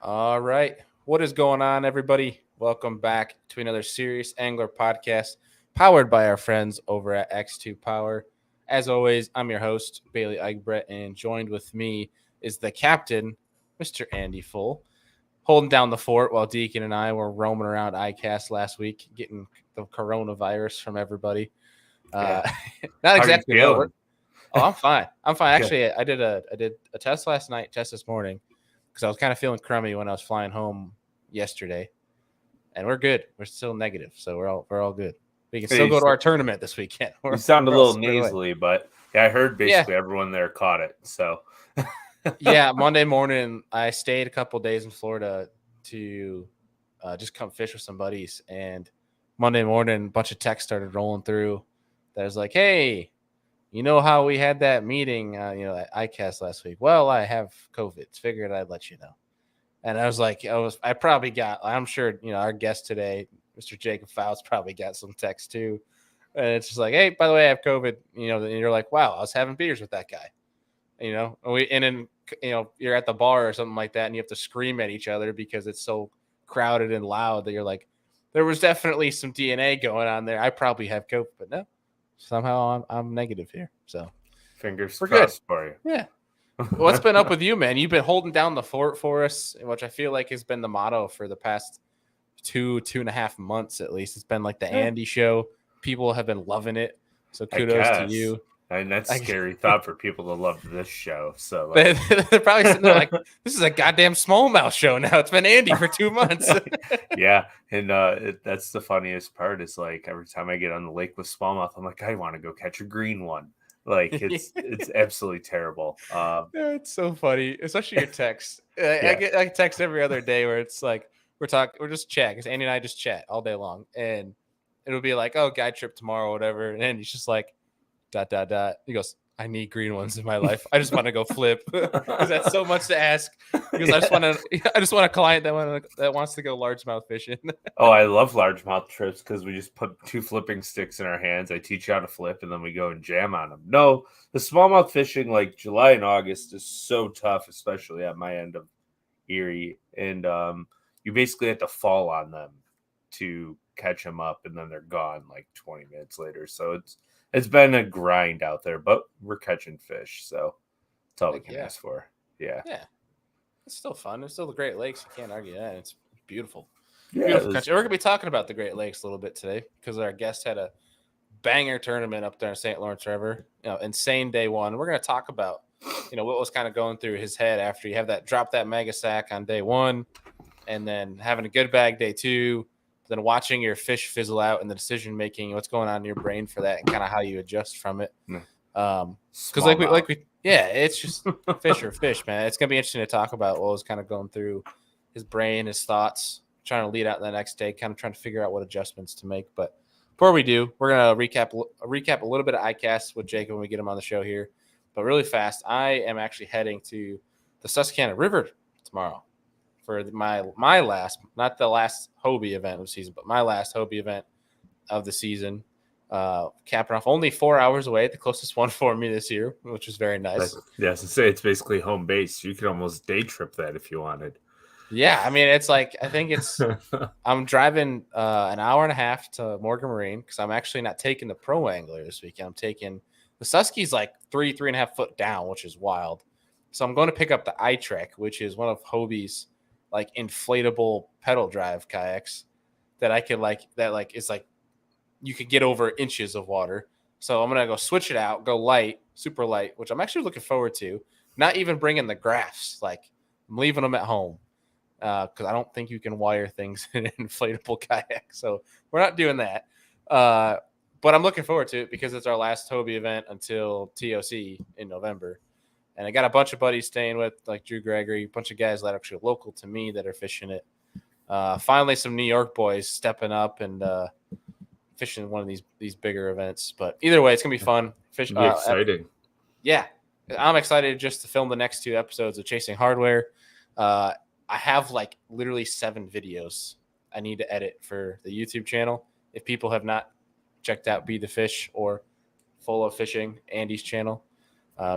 All right. What is going on, everybody? Welcome back to another Serious Angler podcast powered by our friends over at X2 Power. As always, I'm your host, Bailey Egbert, and joined with me is the captain, Mr. Andy Full, holding down the fort while Deacon and I were roaming around ICAST last week, getting the coronavirus from everybody. Yeah. Not How are you exactly well. feeling? Oh, I'm fine. I'm fine. Good. Actually, I did a test last night, test this morning, because I was kind of feeling crummy when I was flying home yesterday, and we're good. We're still negative, so we're all good. We can still go to our tournament this weekend. You sound a We're all little squared away. nasally, but yeah, I heard Yeah, basically everyone there caught it. So yeah. Monday morning, I stayed a couple days in Florida to just come fish with some buddies, and Monday morning, a bunch of texts started rolling through. That was like, "Hey, you know how we had that meeting, at ICAST last week? Well, I have COVID. Figured I'd let you know." And I was like, I'm sure, our guest today, Mr. Jacob Foutz, probably got some text too. And it's just like, hey, by the way, I have COVID, and you're like, wow, I was having beers with that guy, and then, you're at the bar or something like that, and you have to scream at each other because it's so crowded and loud that you're like, there was definitely some DNA going on there. I probably have COVID, but no, somehow I'm negative here. So fingers we're good. crossed for you. Yeah. What's been up with you, man? You've been holding down the fort for us, which I feel like has been the motto for the past 2.5 months at least. It's been like the Andy show. People have been loving it. So kudos to you. And that's a scary thought for people to love this show. So they're probably sitting there like, this is a goddamn smallmouth show now. It's been Andy for 2 months. Yeah. And that's the funniest part is like every time I get on the lake with smallmouth, I'm like, I want to go catch a green one. Like it's absolutely terrible. It's so funny, especially your texts. I text every other day where it's like we're just chat because Andy and I just chat all day long, and it'll be like, oh, guide trip tomorrow, or whatever, and he's just like, ... He goes, I need green ones in my life. I just want to go flip because that's so much to ask. Because I just want a client that wants to go largemouth fishing. Oh, I love largemouth trips because we just put 2 flipping sticks in our hands. I teach you how to flip, and then we go and jam on them. No, the smallmouth fishing like July and August is so tough, especially at my end of Erie, and you basically have to fall on them to catch them up, and then they're gone like 20 minutes later. So it's been a grind out there, but we're catching fish, so that's all we can ask for. Yeah. It's still fun. It's still the Great Lakes. You can't argue that. It's beautiful. Yeah, beautiful country. We're going to be talking about the Great Lakes a little bit today because our guest had a banger tournament up there in St. Lawrence River. Insane day one. We're going to talk about, what was kind of going through his head after you have that drop that mega sack on day one and then having a good bag day two, then watching your fish fizzle out and the decision making, what's going on in your brain for that and kind of how you adjust from it. Because it's just fish or fish, man. It's gonna be interesting to talk about what was kind of going through his brain, his thoughts, trying to lead out the next day, kind of trying to figure out what adjustments to make. But before we do, we're gonna recap a little bit of ICAST with Jacob when we get him on the show here. But really fast, I am actually heading to the Susquehanna River tomorrow for my last, not the last Hobie event of the season, but my last Hobie event of the season. Capping off only 4 hours away, the closest one for me this year, which is very nice. Yes, to say it's basically home base. You could almost day trip that if you wanted. Yeah, I mean, it's like I think it's I'm driving an hour and a half to Morgan Marine because I'm actually not taking the Pro Angler this weekend. I'm taking the Susky's like 3.5 foot down, which is wild. So I'm going to pick up the iTrek, which is one of Hobie's like inflatable pedal drive kayaks that I could it's like you could get over inches of water. So I'm going to go switch it out, go light, super light, which I'm actually looking forward to. Not even bringing the graphs. Like I'm leaving them at home because I don't think you can wire things in an inflatable kayak. So we're not doing that. But I'm looking forward to it because it's our last Hobie event until TOC in November. And I got a bunch of buddies staying with, like Drew Gregory, a bunch of guys that are actually local to me that are fishing it. Finally, some New York boys stepping up and fishing one of these bigger events. But either way, it's going to be fun. Exciting. Yeah. I'm excited just to film the next 2 episodes of Chasing Hardware. I have like literally 7 videos I need to edit for the YouTube channel. If people have not checked out Be the Fish or Full of Fishing, Andy's channel,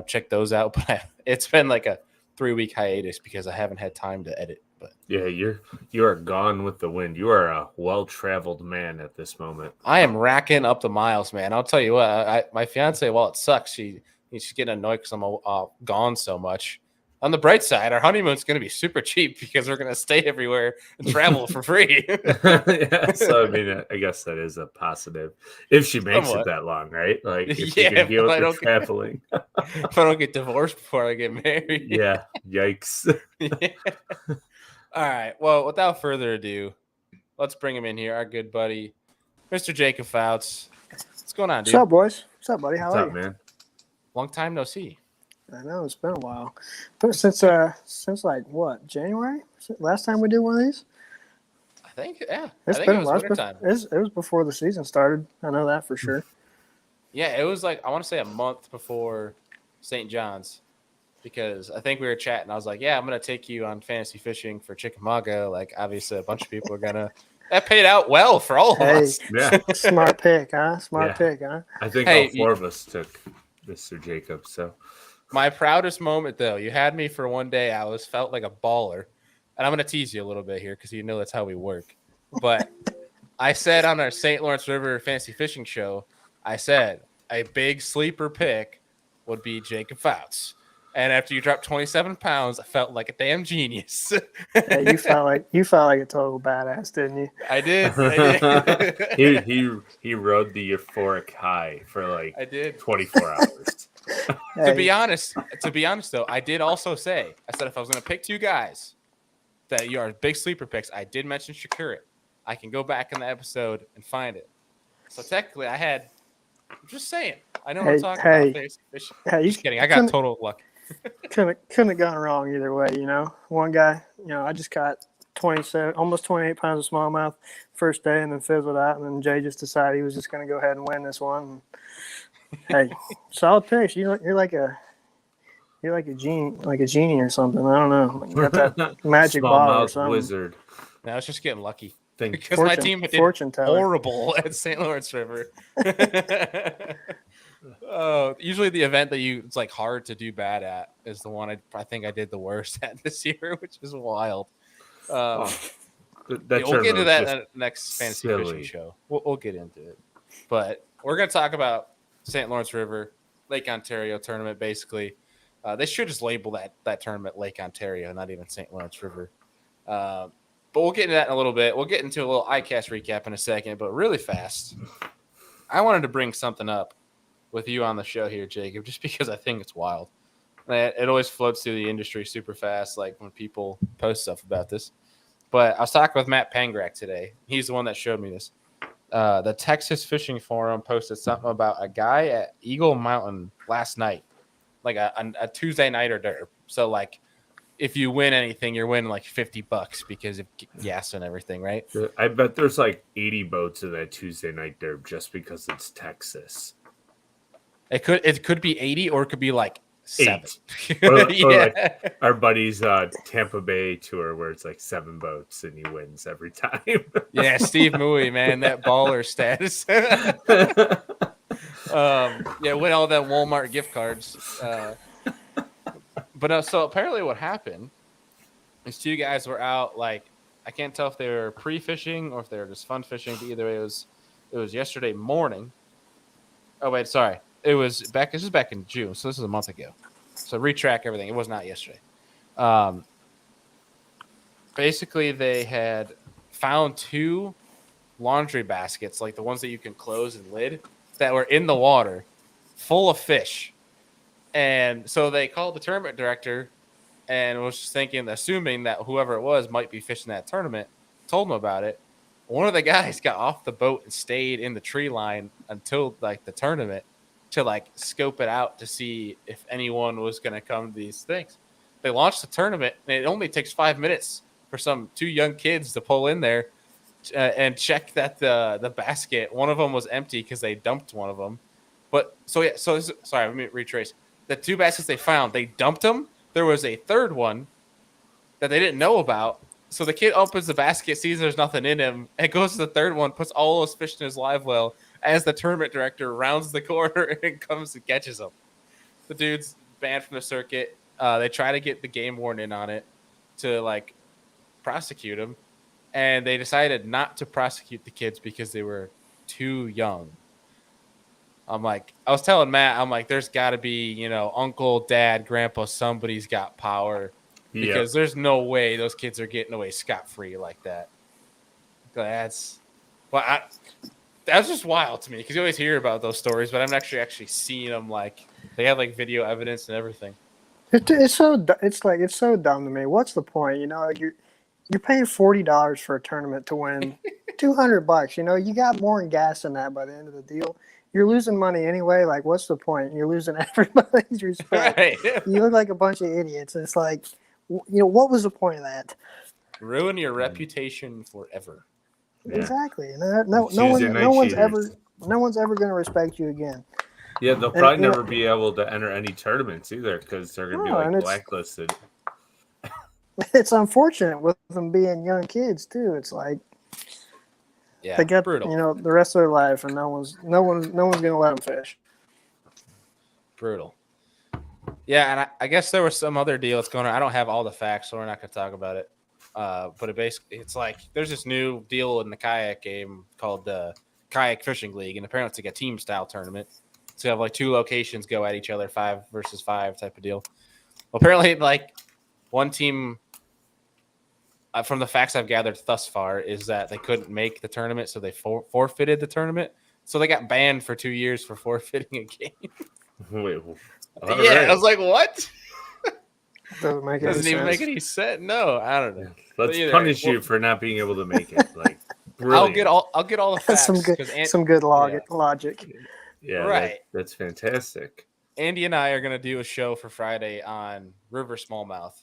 check those out. But it's been like a 3-week hiatus because I haven't had time to edit But yeah, you are gone with the wind. You are a well-traveled man at this moment. I am racking up the miles, man. I'll tell you what. My fiance, while it sucks, she's getting annoyed because I'm gone so much. On the bright side, our honeymoon's going to be super cheap because we're going to stay everywhere and travel for free. Yeah, so I mean, I guess that is a positive if she makes it Somewhat. that long, right? Like if you Yeah, can deal if with I the don't traveling. if I don't get divorced before I get married. Yeah, yikes. Yeah. All right. Well, without further ado, let's bring him in here. Our good buddy, Mr. Jacob Foutz. What's going on, dude? What's up, boys? What's up, buddy? How What's are up, you? man? Long time no see. I know it's been a while, but since like what, January? Last time we did one of these? I think, yeah. It's I think been it was a while. wintertime. It was before the season started. I know that for sure. Yeah, it was like, I want to say a month before St. John's, because I think we were chatting. I was like, yeah, I'm going to take you on fantasy fishing for Chickamauga. Like, obviously, a bunch of people are going to. That paid out well for all of us. Yeah, Smart pick, huh? Yeah. Pick, huh? I think Hey, all four of us took Mr. Jacob. So My proudest moment, though, you had me for one day. I felt like a baller. And I'm going to tease you a little bit here because you know that's how we work. But I said on our St. Lawrence River fantasy fishing show, I said a big sleeper pick would be Jacob Foutz. And after you dropped 27 pounds, I felt like a damn genius. Yeah, you felt like a total badass, didn't you? I did. he rode the euphoric high for like I did. 24 hours. Hey, To be honest, though, I did also say, I said if I was going to pick two guys that you are big sleeper picks, I did mention Shakurit. I can go back in the episode and find it. So technically, I'm just saying. I know what I'm talking about. Fantasy fishing. Just kidding. I got total luck. couldn't have gone wrong either way. You know, one guy. You know, I just caught 27, almost 28 pounds of smallmouth first day, and then fizzled out. And then Jay just decided he was just going to go ahead and win this one. And, hey, solid picks. You're like a genie or something. I don't know. You got that magic ball or something. Wizard. Now it's just getting lucky. Think Because my team did fortune teller. horrible at St. Lawrence River. Usually the event that it's like hard to do bad at is the one I think I did the worst at this year, which is wild. that we'll get into that in the next fantasy silly. fishing show. We'll get into it. But we're going to talk about St. Lawrence River, Lake Ontario tournament, basically. They should just label that tournament Lake Ontario, not even St. Lawrence River. But we'll get into that in a little bit. We'll get into a little ICAST recap in a second, but really fast, I wanted to bring something up with you on the show here, Jacob, just because I think it's wild. It always floats through the industry super fast, like when people post stuff about this. But I was talking with Matt Pangrak today. He's the one that showed me this. The Texas Fishing Forum posted something about a guy at Eagle Mountain last night, like a Tuesday night or derp. So, like, if you win anything, you're winning like $50 because of gas and everything, right? I bet there's like 80 boats in that Tuesday night derb just because it's Texas. It could be 80 or it could be like 7. or like our buddy's Tampa Bay tour where it's like 7 boats and he wins every time. Yeah, Steve Mui, man, that baller status. Win all that Walmart gift cards. But so apparently what happened is two guys were out, like, I can't tell if they were pre-fishing or if they were just fun fishing, but either way it was yesterday morning. Oh wait, sorry. This is back in June, so this is a month ago. So retrack everything. It was not yesterday. Basically they had found 2 laundry baskets, like the ones that you can close and lid, that were in the water full of fish. And so they called the tournament director and was just assuming that whoever it was might be fishing that tournament, told them about it. One of the guys got off the boat and stayed in the tree line until like the tournament to like scope it out to see if anyone was going to come to these things. They launched the tournament and it only takes 5 minutes for 2 young kids to pull in there and check that the basket, one of them was empty because they dumped one of them. But sorry, let me retrace. The 2 baskets they found, they dumped them. There was a third one that they didn't know about. So the kid opens the basket, sees there's nothing in him, and goes to the third one, puts all those fish in his live well as the tournament director rounds the corner and comes and catches them. The dude's banned from the circuit. They try to get the game warden in on it to like prosecute them, and they decided not to prosecute the kids because they were too young. I'm like, I was telling Matt, I'm like, there's got to be, you know, uncle, dad, grandpa, somebody's got power because there's no way those kids are getting away scot-free like that. That's just wild to me because you always hear about those stories, but I've actually seen them. Like they have like video evidence and everything. It's so dumb to me. What's the point? You know, like you're paying $40 for a tournament to win $200. You know, you got more in gas than that by the end of the deal. You're losing money anyway. Like, what's the point? You're losing everybody's respect. Right. You look like a bunch of idiots. It's like, you know, what was the point of that? Ruin your reputation forever. Yeah. Exactly. No one's ever going to respect you again. Yeah, they'll probably never be able to enter any tournaments either because they're going to be like blacklisted. It's unfortunate with them being young kids too. It's like, yeah, they get brutal. You know, the rest of their life, and no one's gonna let them fish. Brutal. Yeah, and I guess there was some other deal that's going on. I don't have all the facts, so we're not going to talk about it. But it's like there's this new deal in the kayak game called the Kayak Fishing League, and apparently it's like a team style tournament. So you have like 2 locations go at each other, 5 versus 5 type of deal. Well, apparently, like one team. From the facts I've gathered thus far, is that they couldn't make the tournament, so they forfeited the tournament. So they got banned for 2 years for forfeiting a game. Wait, right. I was like, what? Doesn't even make any sense. No, I don't know. Let's punish you for not being able to make it. Like, brilliant. I'll get all the facts. some good logic. Yeah, right. That's fantastic. Andy and I are gonna do a show for Friday on river smallmouth.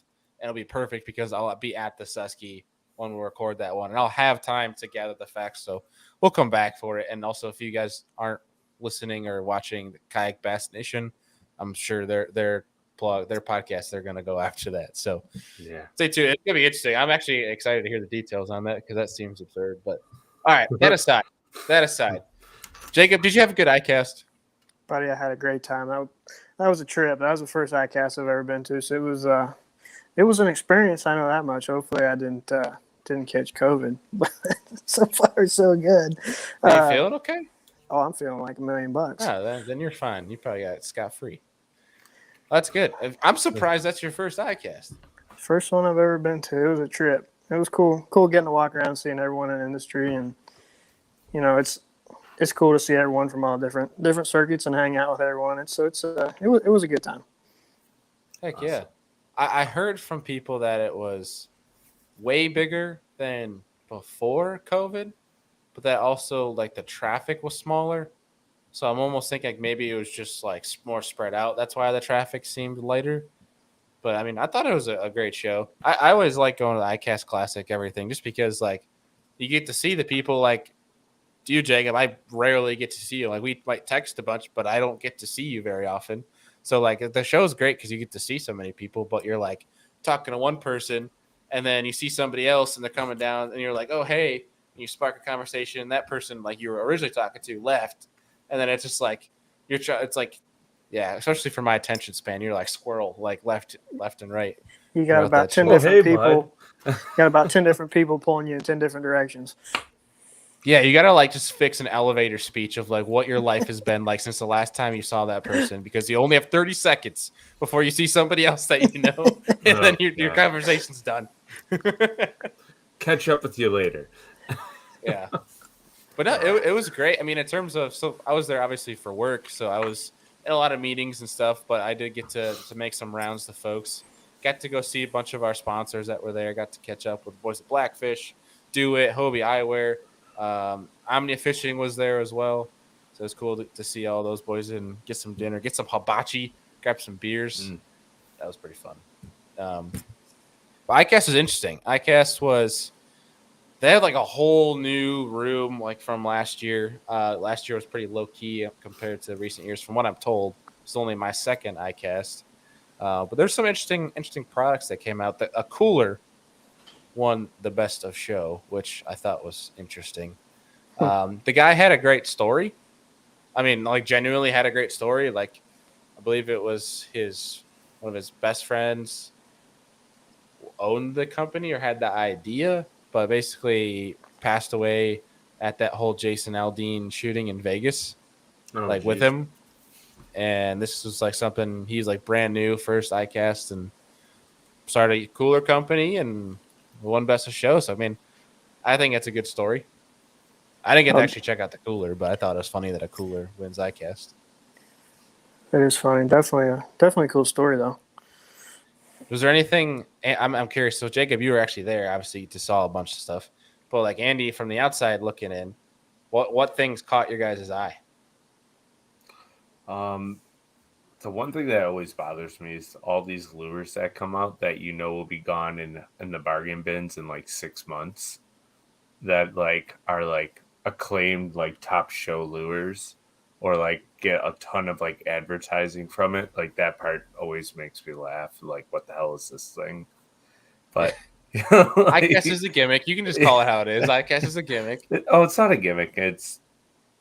It'll be perfect because I'll be at the Susky when we record that one, and I'll have time to gather the facts. So we'll come back for it. And also, if you guys aren't listening or watching the Kayak Bass Nation, I'm sure their podcast, they're going to go after that. So yeah, stay tuned. It's going to be interesting. I'm actually excited to hear the details on that because that seems absurd. But all right, that aside, Jacob, did you have a good ICAST? Buddy, I had a great time. That was a trip. That was the first ICAST I've ever been to. So it was an experience. I know that much. Hopefully, I didn't catch COVID. But so far, so good. Are you feeling okay? Oh, I'm feeling like $1 million. Oh, then you're fine. You probably got it scot-free. That's good. I'm surprised that's your first ICAST. First one I've ever been to. It was a trip. It was cool. Cool getting to walk around, seeing everyone in the industry, and you know, it's cool to see everyone from all different circuits and hang out with everyone. It was a good time. Heck yeah. I heard from people that it was way bigger than before COVID, but that also like the traffic was smaller. So I'm almost thinking like maybe it was just like more spread out. That's why the traffic seemed lighter. But I mean, I thought it was a great show. I always like going to the ICAST Classic, everything, just because like you get to see the people like you, Jacob. I rarely get to see you. Like we might text a bunch, but I don't get to see you very often. So, like, the show's great because you get to see so many people, but you're, like, talking to one person, and then you see somebody else, and they're coming down, and you're like, oh, hey, and you spark a conversation, and that person, like, you were originally talking to left, and then it's just, like, it's like, yeah, especially for my attention span, you're like squirrel, like, left and right. You got about 10 different people. You got about 10 different people pulling you in 10 different directions. Yeah, you got to like just fix an elevator speech of like what your life has been like since the last time you saw that person, because you only have 30 seconds before you see somebody else that you know, and then your conversation's done. Catch up with you later. Yeah. But no, it was great. I mean, in terms of, so I was there obviously for work, so I was in a lot of meetings and stuff, but I did get to make some rounds to folks. Got to go see a bunch of our sponsors that were there. Got to catch up with the boys at Blackfish, Do It, Hobie Eyewear. Omnia Fishing was there as well, so it's cool to see all those boys and get some dinner, get some hibachi, grab some beers. That was pretty fun. But ICAST was interesting. They had like a whole new room like from last year. Last year was pretty low key compared to recent years, from what I'm told. It's only my second ICAST, but there's some interesting products that came out. A cooler won the best of show, which I thought was interesting. The guy had a great story. I mean, like genuinely had a great story. Like I believe it was one of his best friends owned the company or had the idea, but basically passed away at that whole Jason Aldean shooting in Vegas, with him. And this was like something he's like brand new, first ICAST, and started a cooler company and won Best of Show. So I mean, I think it's a good story. I didn't get to actually check out the cooler, but I thought it was funny that a cooler wins ICAST. It is funny. Definitely a cool story though. Was there anything? I'm curious. So Jacob, you were actually there, obviously, to saw a bunch of stuff. But like Andy, from the outside looking in, what things caught your guys' eye? The one thing that always bothers me is all these lures that come out that will be gone in the bargain bins in like 6 months, that like are like acclaimed like top show lures, or like get a ton of like advertising from it. Like that part always makes me laugh. Like, what the hell is this thing? But I guess it's a gimmick. You can just call it how it is. I guess it's a gimmick. Oh, it's not a gimmick. It's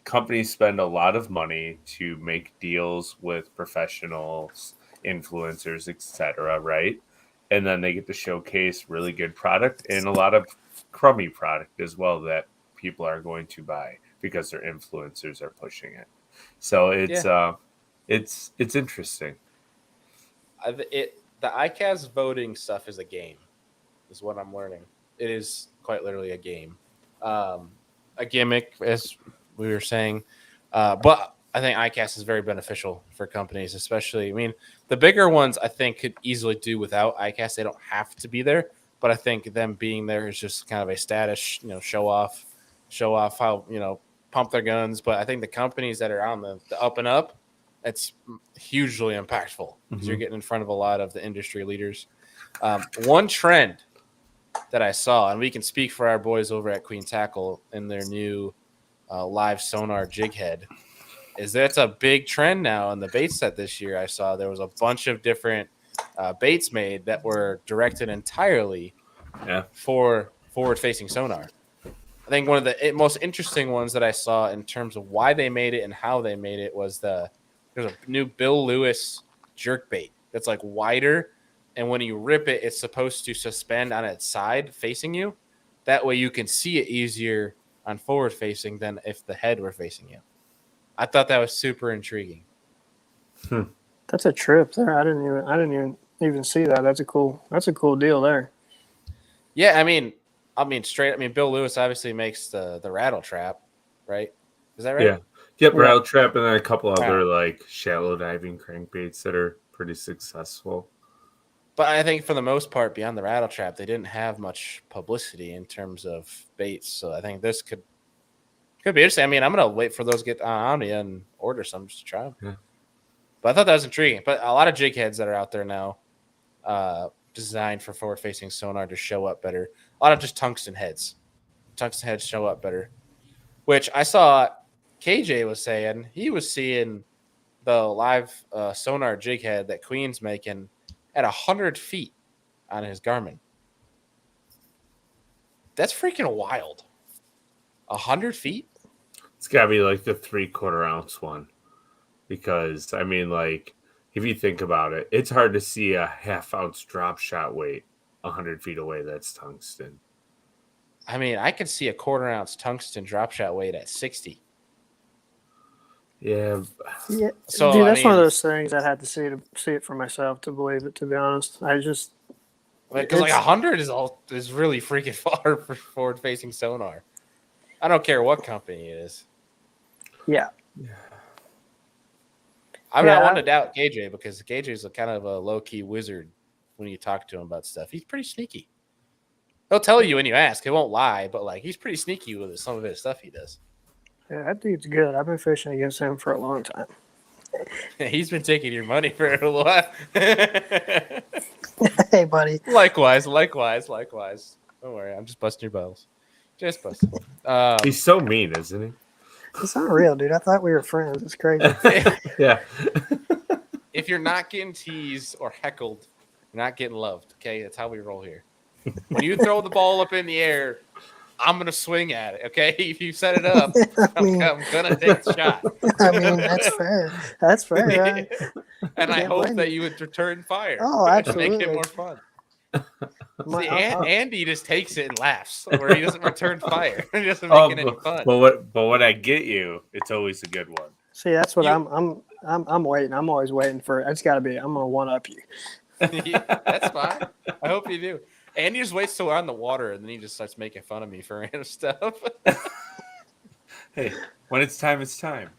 companies spend a lot of money to make deals with professionals, influencers, etc., right? And then they get to showcase really good product and a lot of crummy product as well that people are going to buy because their influencers are pushing it. So it's interesting. The ICAST voting stuff is a game, is what I'm learning. It is quite literally a game, a gimmick, as we were saying. But I think ICAST is very beneficial for companies, especially. I mean, the bigger ones I think could easily do without ICAST. They don't have to be there, but I think them being there is just kind of a status, show off how pump their guns. But I think the companies that are on the up and up, it's hugely impactful because you're getting in front of a lot of the industry leaders. One trend that I saw, and we can speak for our boys over at Queen Tackle in their new live sonar jig head, is that's a big trend now in the bait set this year. I saw there was a bunch of different baits made that were directed entirely for forward-facing sonar. I think one of the most interesting ones that I saw in terms of why they made it and how they made it was there's a new Bill Lewis jerk bait that's like wider, and when you rip it, it's supposed to suspend on its side facing you. That way you can see it easier on forward facing than if the head were facing you. I thought that was super intriguing. That's a trip there. I didn't even see that. That's a cool deal there. Yeah, I mean, Bill Lewis obviously makes the rattle trap, right? Is that right? Yeah. Yep, rattle trap, and then a couple other like shallow diving crankbaits that are pretty successful. But I think for the most part, beyond the rattle trap, they didn't have much publicity in terms of baits. So I think this could be interesting. I mean, I'm gonna wait for those to get on Omnia and order some just to try them. Yeah. But I thought that was intriguing. But a lot of jig heads that are out there now, designed for forward-facing sonar to show up better. A lot of just tungsten heads. Tungsten heads show up better, which I saw KJ was saying he was seeing the live sonar jig head that Queen's making at 100 feet on his Garmin. That's freaking wild. 100 feet? It's got to be like the 3/4 ounce one. Because, I mean, like, if you think about it, it's hard to see a 1/2 ounce drop shot weight 100 feet away that's tungsten. I mean, I could see a 1/4 ounce tungsten drop shot weight at 60. Yeah. So dude, that's one of those things I had to see it for myself to believe it. To be honest, because like 100 is really freaking far for forward-facing sonar. I don't care what company it is. Yeah. I'm not one to doubt KJ because KJ is a kind of a low-key wizard when you talk to him about stuff. He's pretty sneaky. He'll tell you when you ask. He won't lie, but like he's pretty sneaky with some of his stuff he does. Yeah, that dude's good. I've been fishing against him for a long time. He's been taking your money for a while. Hey, buddy. Likewise. Don't worry. I'm just busting your balls. Just busting. He's so mean, isn't he? It's not real, dude. I thought we were friends. It's crazy. Yeah. If you're not getting teased or heckled, you're not getting loved. Okay, that's how we roll here. When you throw the ball up in the air, I'm gonna swing at it. Okay, if you set it up, I'm gonna take the shot. I mean, that's fair. That's fair. Right? And I hope that you would return fire. Oh, absolutely. Make it more fun. See, Andy just takes it and laughs, or he doesn't return fire. He doesn't make it any fun. But when I get you, it's always a good one. See, that's what I'm waiting. I'm always waiting for it. It's got to be. I'm gonna one up you. Yeah, that's fine. I hope you do. Andy just waits till we're on the water, and then he just starts making fun of me for random stuff. Hey, when it's time, it's time.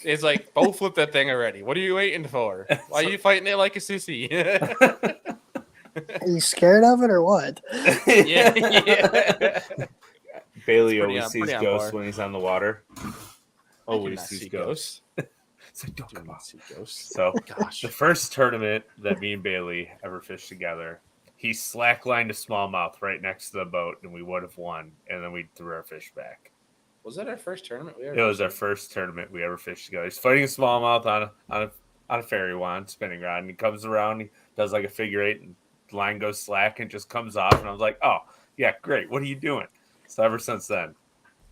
It's like, both flip that thing already. What are you waiting for? Why are you fighting it like a sissy? Are you scared of it or what? Yeah. Bailey always sees ghosts when he's on the water. Always sees ghosts. So don't come on. See ghosts. So, the first tournament that me and Bailey ever fished together, he slacklined a smallmouth right next to the boat, and we would have won. And then we threw our fish back. Was that our first tournament? It was our first tournament we ever fished together. He's fighting a smallmouth on a ferry wand, spinning rod, and he comes around, he does like a figure eight, and the line goes slack and just comes off. And I was like, "Oh, yeah, great. What are you doing?" So ever since then,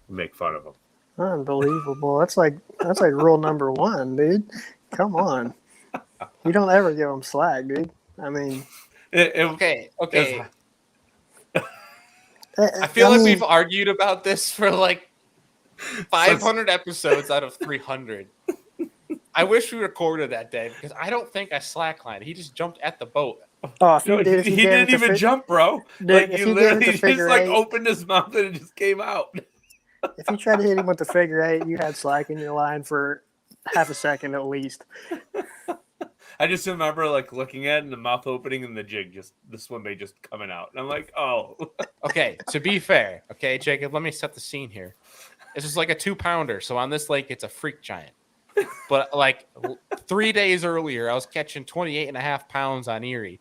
we make fun of him. Unbelievable. That's like rule number 1, dude. Come on. You don't ever give them slack, dude. I mean, okay. I feel like we've argued about this for like 500 episodes out of 300. I wish we recorded that day because I don't think I slacklined. He just jumped at the boat. Oh, he didn't even jump, bro. Dude, like you literally just like eight, opened his mouth and it just came out. If you tried to hit him with the figure eight, you had slack in your line for half a second at least. I just remember like looking at it and the mouth opening and the swim bait just coming out. And I'm like, oh. Okay, to be fair, okay, Jacob, let me set the scene here. This is like a 2-pounder. So on this lake, it's a freak giant. But like 3 days earlier, I was catching 28.5 pounds on Erie.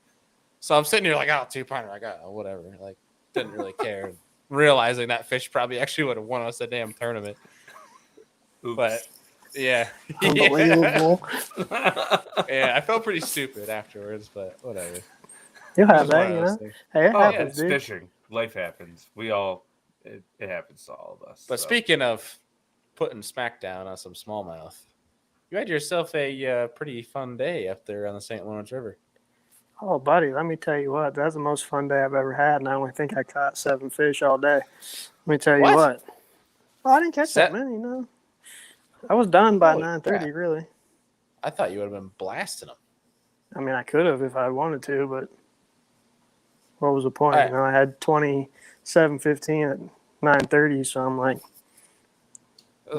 So I'm sitting here like, oh, 2-pounder. I got whatever. Like, didn't really care. Realizing that fish probably actually would have won us a damn tournament. Oops. But yeah. Unbelievable. Yeah, I felt pretty stupid afterwards, but whatever. You have that, you know? Hey, it happens, dude. Fishing. Life happens. It happens to all of us. But speaking of putting smackdown on some smallmouth, you had yourself a pretty fun day up there on the St. Lawrence River. Oh, buddy, let me tell you what. That's the most fun day I've ever had, and I only think I caught 7 fish all day. Let me tell you what. Well, I didn't catch that many, no. I was done by 9:30, really. I thought you would have been blasting them. I mean, I could have if I wanted to, but what was the point? Right. You know, I had 27:15 at 9:30, so I'm like.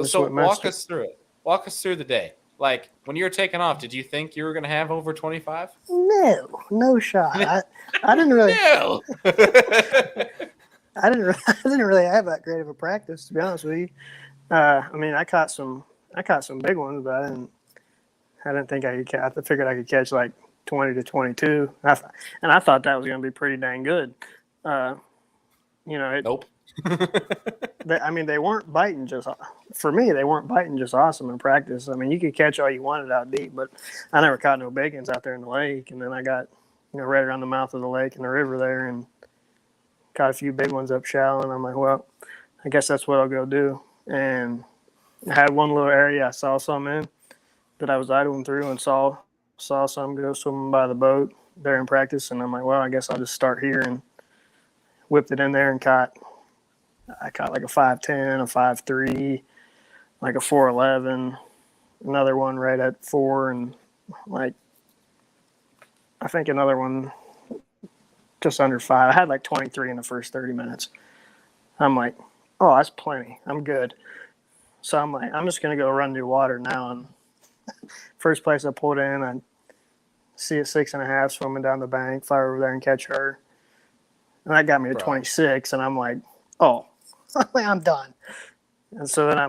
So walk us through it. Walk us through the day. Like, when you were taking off, did you think you were going to have over 25? No shot. I didn't really. No. I didn't really have that great of a practice, to be honest with you. I mean, I caught some big ones, but I didn't think I could. I figured I could catch like 20 to 22, and I thought that was going to be pretty dang good. Nope. They weren't biting for me. They weren't biting just awesome in practice. I mean, you could catch all you wanted out deep, but I never caught no big ones out there in the lake. And then I got, right around the mouth of the lake and the river there, and caught a few big ones up shallow. And I'm like, well, I guess that's what I'll go do. And I had one little area I saw some in that I was idling through and saw some go swimming by the boat there in practice. And I'm like, well, I guess I'll just start here, and whipped it in there and I caught like a 5'10", a 5'3", like a 4'11", another one right at 4, and like I think another one just under 5. I had like 23 in the first 30 minutes. I'm like, oh, that's plenty. I'm good. So I'm like, I'm just gonna go run new water now. And first place I pulled in, I see a 6.5 swimming down the bank, fly over there and catch her. And that got me to 26, and I'm like, oh, I'm done. And so then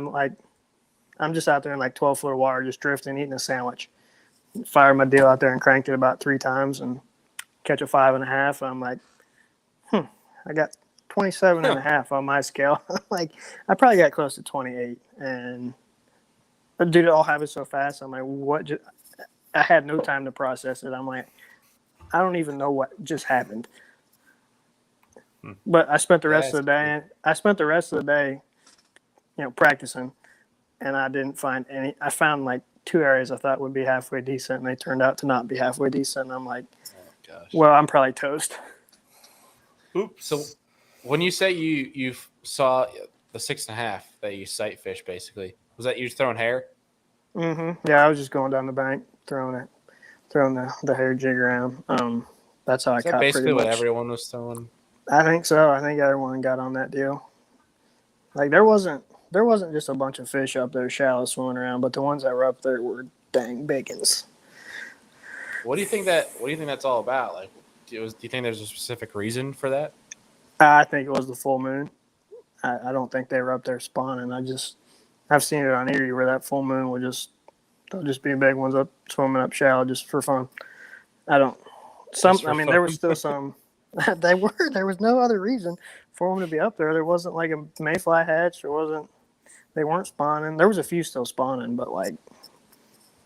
I'm just out there in like 12-foot of water, just drifting, eating a sandwich. Fired my deal out there and cranked it about 3 times and catch a 5.5. And I'm like, I got 27.5 on my scale. Like, I probably got close to 28. And dude, it all happened so fast. I'm like, what? I had no time to process it. I'm like, I don't even know what just happened. But I spent the rest of the day. Practicing, and I didn't find any. I found like 2 areas I thought would be halfway decent, and they turned out to not be halfway decent. And I'm like, oh, gosh. Well, I'm probably toast. Oops. So when you say you saw the 6.5 that you sight fish, basically, was that you throwing hair? Mm-hmm. Yeah, I was just going down the bank, throwing the hair jig around. That's how I Is that caught pretty basically what much. everyone was throwing? I think so. I think everyone got on that deal. Like there wasn't just a bunch of fish up there shallow swimming around, but the ones that were up there were dang bacons. What do you think that's all about? Like, do you think there's a specific reason for that? I think it was the full moon. I don't think they were up there spawning. I've seen it on Erie where that full moon there'll just be big ones up swimming up shallow just for fun. I don't. I mean, there was still some. There was no other reason for them to be up there. There wasn't like a mayfly hatch. They weren't spawning. There was a few still spawning, but like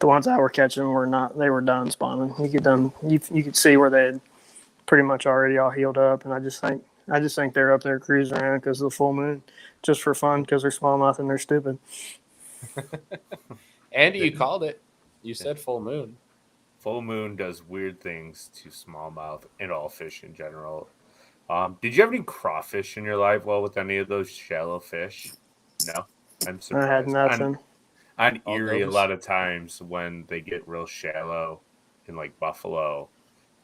the ones I were catching were not. They were done spawning. You could see where they had pretty much already all healed up, and I just think they're up there cruising around because of the full moon, just for fun because they're smallmouth and they're stupid. Andy, you called it. You said full moon. Full moon does weird things to smallmouth and all fish in general. Did you have any crawfish in your live well with any of those shallow fish? No, I'm surprised. I had nothing. On All Erie, a those? lot of times when they get real shallow in like Buffalo,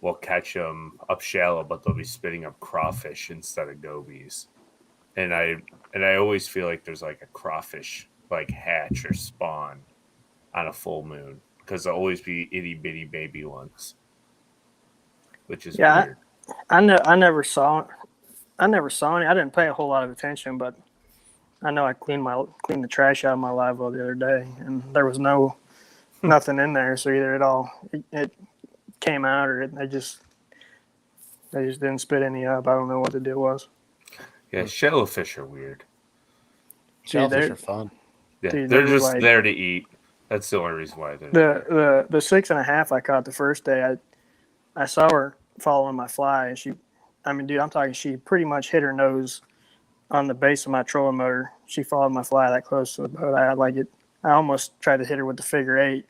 we'll catch them up shallow, but they'll be spitting up crawfish instead of gobies. And I always feel like there's like a crawfish like hatch or spawn on a full moon because there'll always be itty bitty baby ones, which is weird. I never saw any. I didn't pay a whole lot of attention, but I know I cleaned the trash out of my live well the other day, and there was nothing in there. So either it came out or they just didn't spit any up. I don't know what the deal was. Yeah, shallow fish are weird. Shellfish are fun. Yeah, Dude, they're they were just like- there to eat. That's the only reason why they're there. The 6.5 I caught the first day. I saw her following my fly, and she pretty much hit her nose on the base of my trolling motor. She followed my fly that close to the boat. I almost tried to hit her with the figure 8.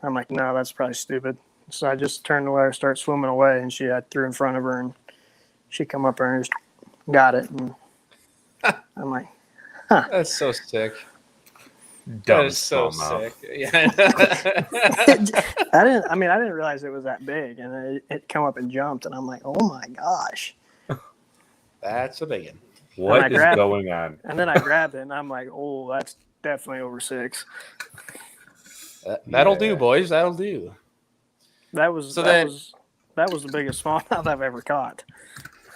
I'm like, no, that's probably stupid. So I just turned away, start swimming away, and I threw in front of her, and she come up there and just got it. And I'm like, That's so sick. That Dumb is so smallmouth. sick. Yeah. I didn't realize it was that big, and it come up and jumped, and I'm like, oh my gosh. That's a big one. What is going on? And then I grabbed it, and I'm like, oh, that's definitely over 6. That'll do, boys. That'll do. That was the biggest smallmouth I've ever caught.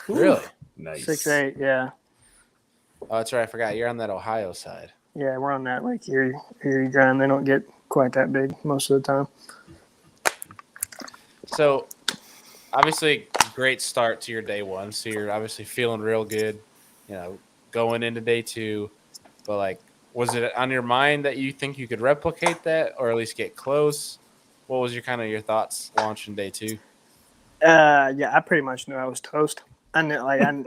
Really? Nice. 6'8", yeah. Oh, that's right. I forgot. You're on that Ohio side. Yeah, we're on that Lake Erie grind. They don't get quite that big most of the time. So, obviously, great start to your day one. So you're obviously feeling real good, going into day 2. But like, was it on your mind that you think you could replicate that, or at least get close? What was your thoughts launching day 2? Yeah, I pretty much knew I was toast. I knew, I'm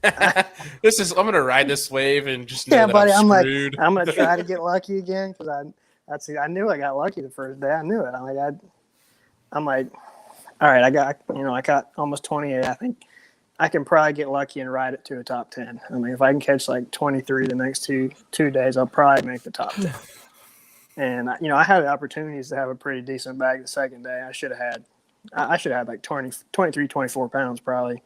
gonna ride this wave and just know yeah, that buddy. I'm I'm screwed. like, I'm gonna try to get lucky again because I knew I got lucky the first day. I knew it. I'm like, all right, I got almost 28. I think I can probably get lucky and ride it to a top 10. I mean, if I can catch like 23 the next two days, I'll probably make the top 10. And I had the opportunities to have a pretty decent bag the second day. I should have had like 23, 24 pounds probably.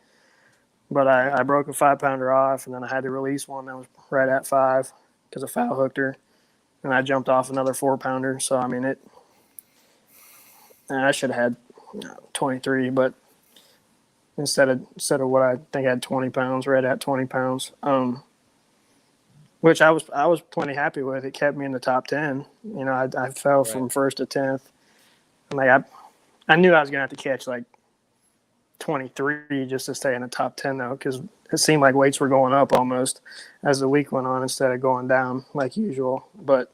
But I broke a 5-pounder off, and then I had to release one that was right at 5 because I foul hooked her, and I jumped off another 4-pounder. So I mean I should have had 23, but instead of what I think I had 20 pounds, right at 20 pounds, which I was plenty happy with. It kept me in the top 10. I fell from 1st to 10th. Like I knew I was gonna have to catch like 23 just to stay in the top 10 though, because it seemed like weights were going up almost as the week went on instead of going down like usual. But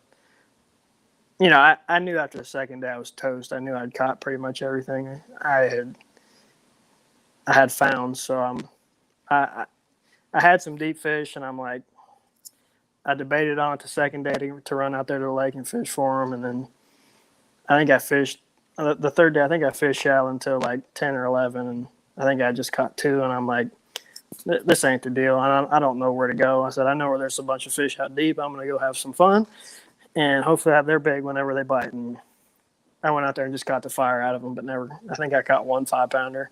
I knew after the second day I was toast. I knew I'd caught pretty much everything I had found. So I had some deep fish, and I'm like, I debated on it the second day to run out there to the lake and fish for them, and then I think I fished the third day. I think I fished shallow until like 10 or 11, and I think I just caught 2, and I'm like, this ain't the deal. I don't know where to go. I said, I know where there's a bunch of fish out deep. I'm going to go have some fun and hopefully have their big whenever they bite. And I went out there and just caught the fire out of them, but never. I think I caught 1 5-pounder.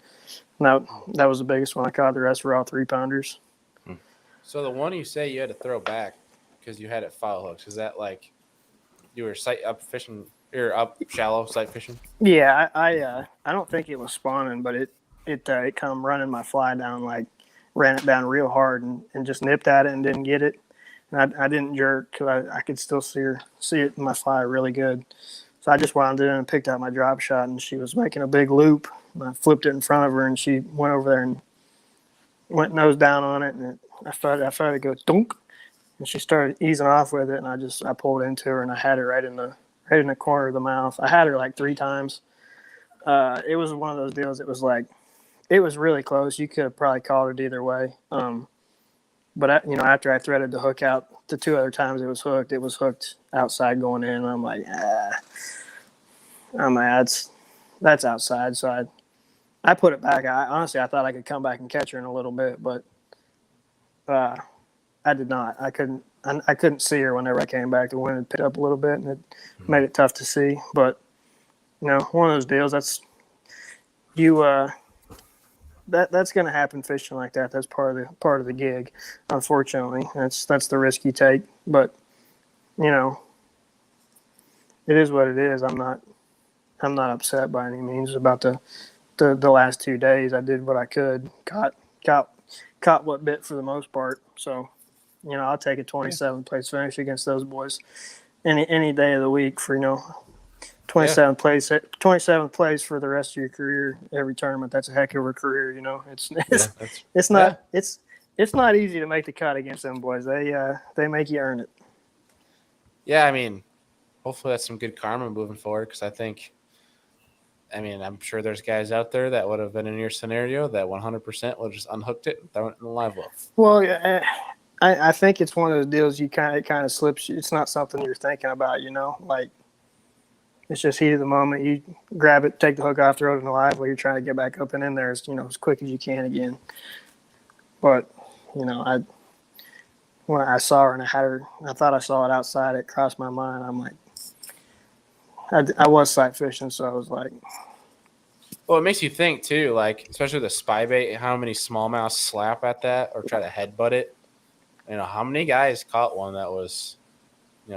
That was the biggest one I caught. The rest were all 3-pounders. So the one you say you had to throw back because you had it foul hooks, is that like you were sight up fishing or up shallow sight fishing? Yeah, I don't think it was spawning, but it come running my fly down, like ran it down real hard and just nipped at it and didn't get it. And I didn't jerk because I could still see it in my fly really good. So I just wound it in and picked out my drop shot, and she was making a big loop. And I flipped it in front of her, and she went over there and went nose down on it, and I started to go dunk, and she started easing off with it, and I pulled into her, and I had her right in the corner of the mouth. I had her like 3 times. It was one of those deals. It was really close. You could have probably called it either way. But after I threaded the hook out the 2 other times it was hooked outside going in. And I'm like, that's outside. So I put it back. Honestly, I thought I could come back and catch her in a little bit, but I did not. I couldn't see her whenever I came back. The wind had picked up a little bit, and it made it tough to see. But one of those deals. That's going to happen fishing like that. That's part of the gig. Unfortunately, that's the risk you take. But it is what it is. I'm not upset by any means about the last 2 days. I did what I could. Caught what bit for the most part. So, I'll take a 27th place finish against those boys any day of the week for 27th place. 27th place for the rest of your career. Every tournament, that's a heck of a career. It's not easy to make the cut against them boys. They make you earn it. Yeah, I mean, hopefully that's some good karma moving forward because I'm sure there's guys out there that would have been in your scenario that 100% would have just unhooked it and thrown it in the live well. Well, I think it's one of those deals it kind of slips you. It's not something you're thinking about, like it's just heat of the moment. You grab it, take the hook off, throw it in the live well. You're trying to get back up and in there as quick as you can again. But, when I saw her and I thought I saw it outside. It crossed my mind. I'm like, I was sight fishing, so I was like. Well, it makes you think too, like especially the spy bait, how many smallmouths slap at that or try to headbutt it. How many guys caught one that was,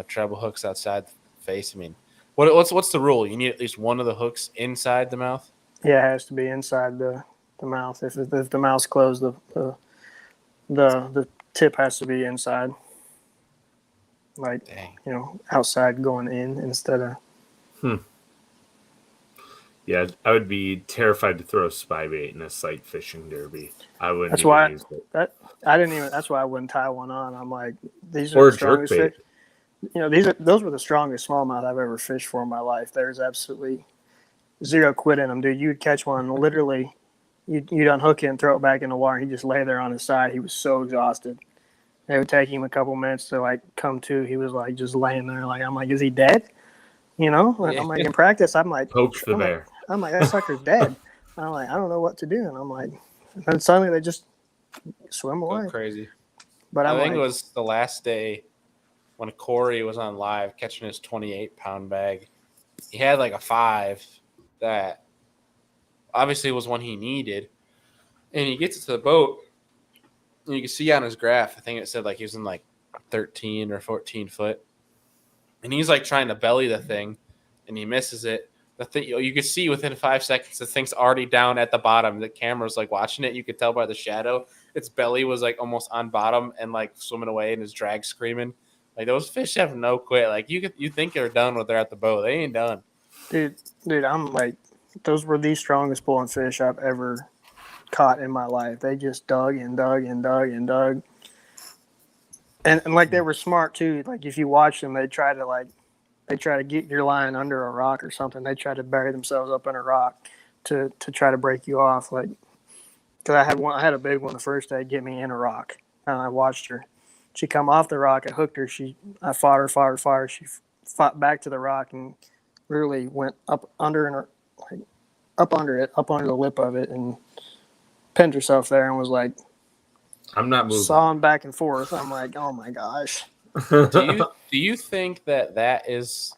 treble hooks outside the face. I mean, what's the rule? You need at least one of the hooks inside the mouth. Yeah, it has to be inside the mouth. If the mouth's closed, the tip has to be inside. Like, outside going in instead of. Yeah, I would be terrified to throw spy bait in a sight fishing derby. I wouldn't. That's why That's why I wouldn't tie one on. I'm like, these are or the strongest jerk bait. fish. Those were the strongest smallmouth I've ever fished for in my life. There's absolutely zero quit in them, dude. You'd catch one literally. You'd unhook it and throw it back in the water. He'd just lay there on his side. He was so exhausted. It would take him a couple minutes to come to. He was just laying there. I'm like, is he dead? Yeah. I'm like, in practice, I'm like, Poke the bear. I'm like, that sucker's dead. I'm like, I don't know what to do. And I'm like, and suddenly they just swim away. Go crazy. But I think it was the last day when Corey was on live catching his 28-pound bag. He had a 5 that obviously was one he needed. And he gets to the boat, and you can see on his graph, I think it said he was in 13 or 14 foot. And he's trying to belly the thing, and he misses it. The thing you could see within 5 seconds, the thing's already down at the bottom. The camera's watching it. You could tell by the shadow. Its belly was almost on bottom and swimming away, and his drag screaming. Those fish have no quit. You think they're done when they're at the boat. They ain't done. Dude, I'm those were the strongest pulling fish I've ever caught in my life. They just dug and dug and dug and dug. And they were smart too. If you watch them, they try to get your line under a rock or something. They try to bury themselves up in a rock to try to break you off. Because I had a big one the first day get me in a rock. And I watched her. She come off the rock. I hooked her. I fought her. She fought back to the rock and really went up under up under the lip of it and pinned herself there and was I'm not moving. sawing back and forth. I'm like, oh my gosh. Do you think that is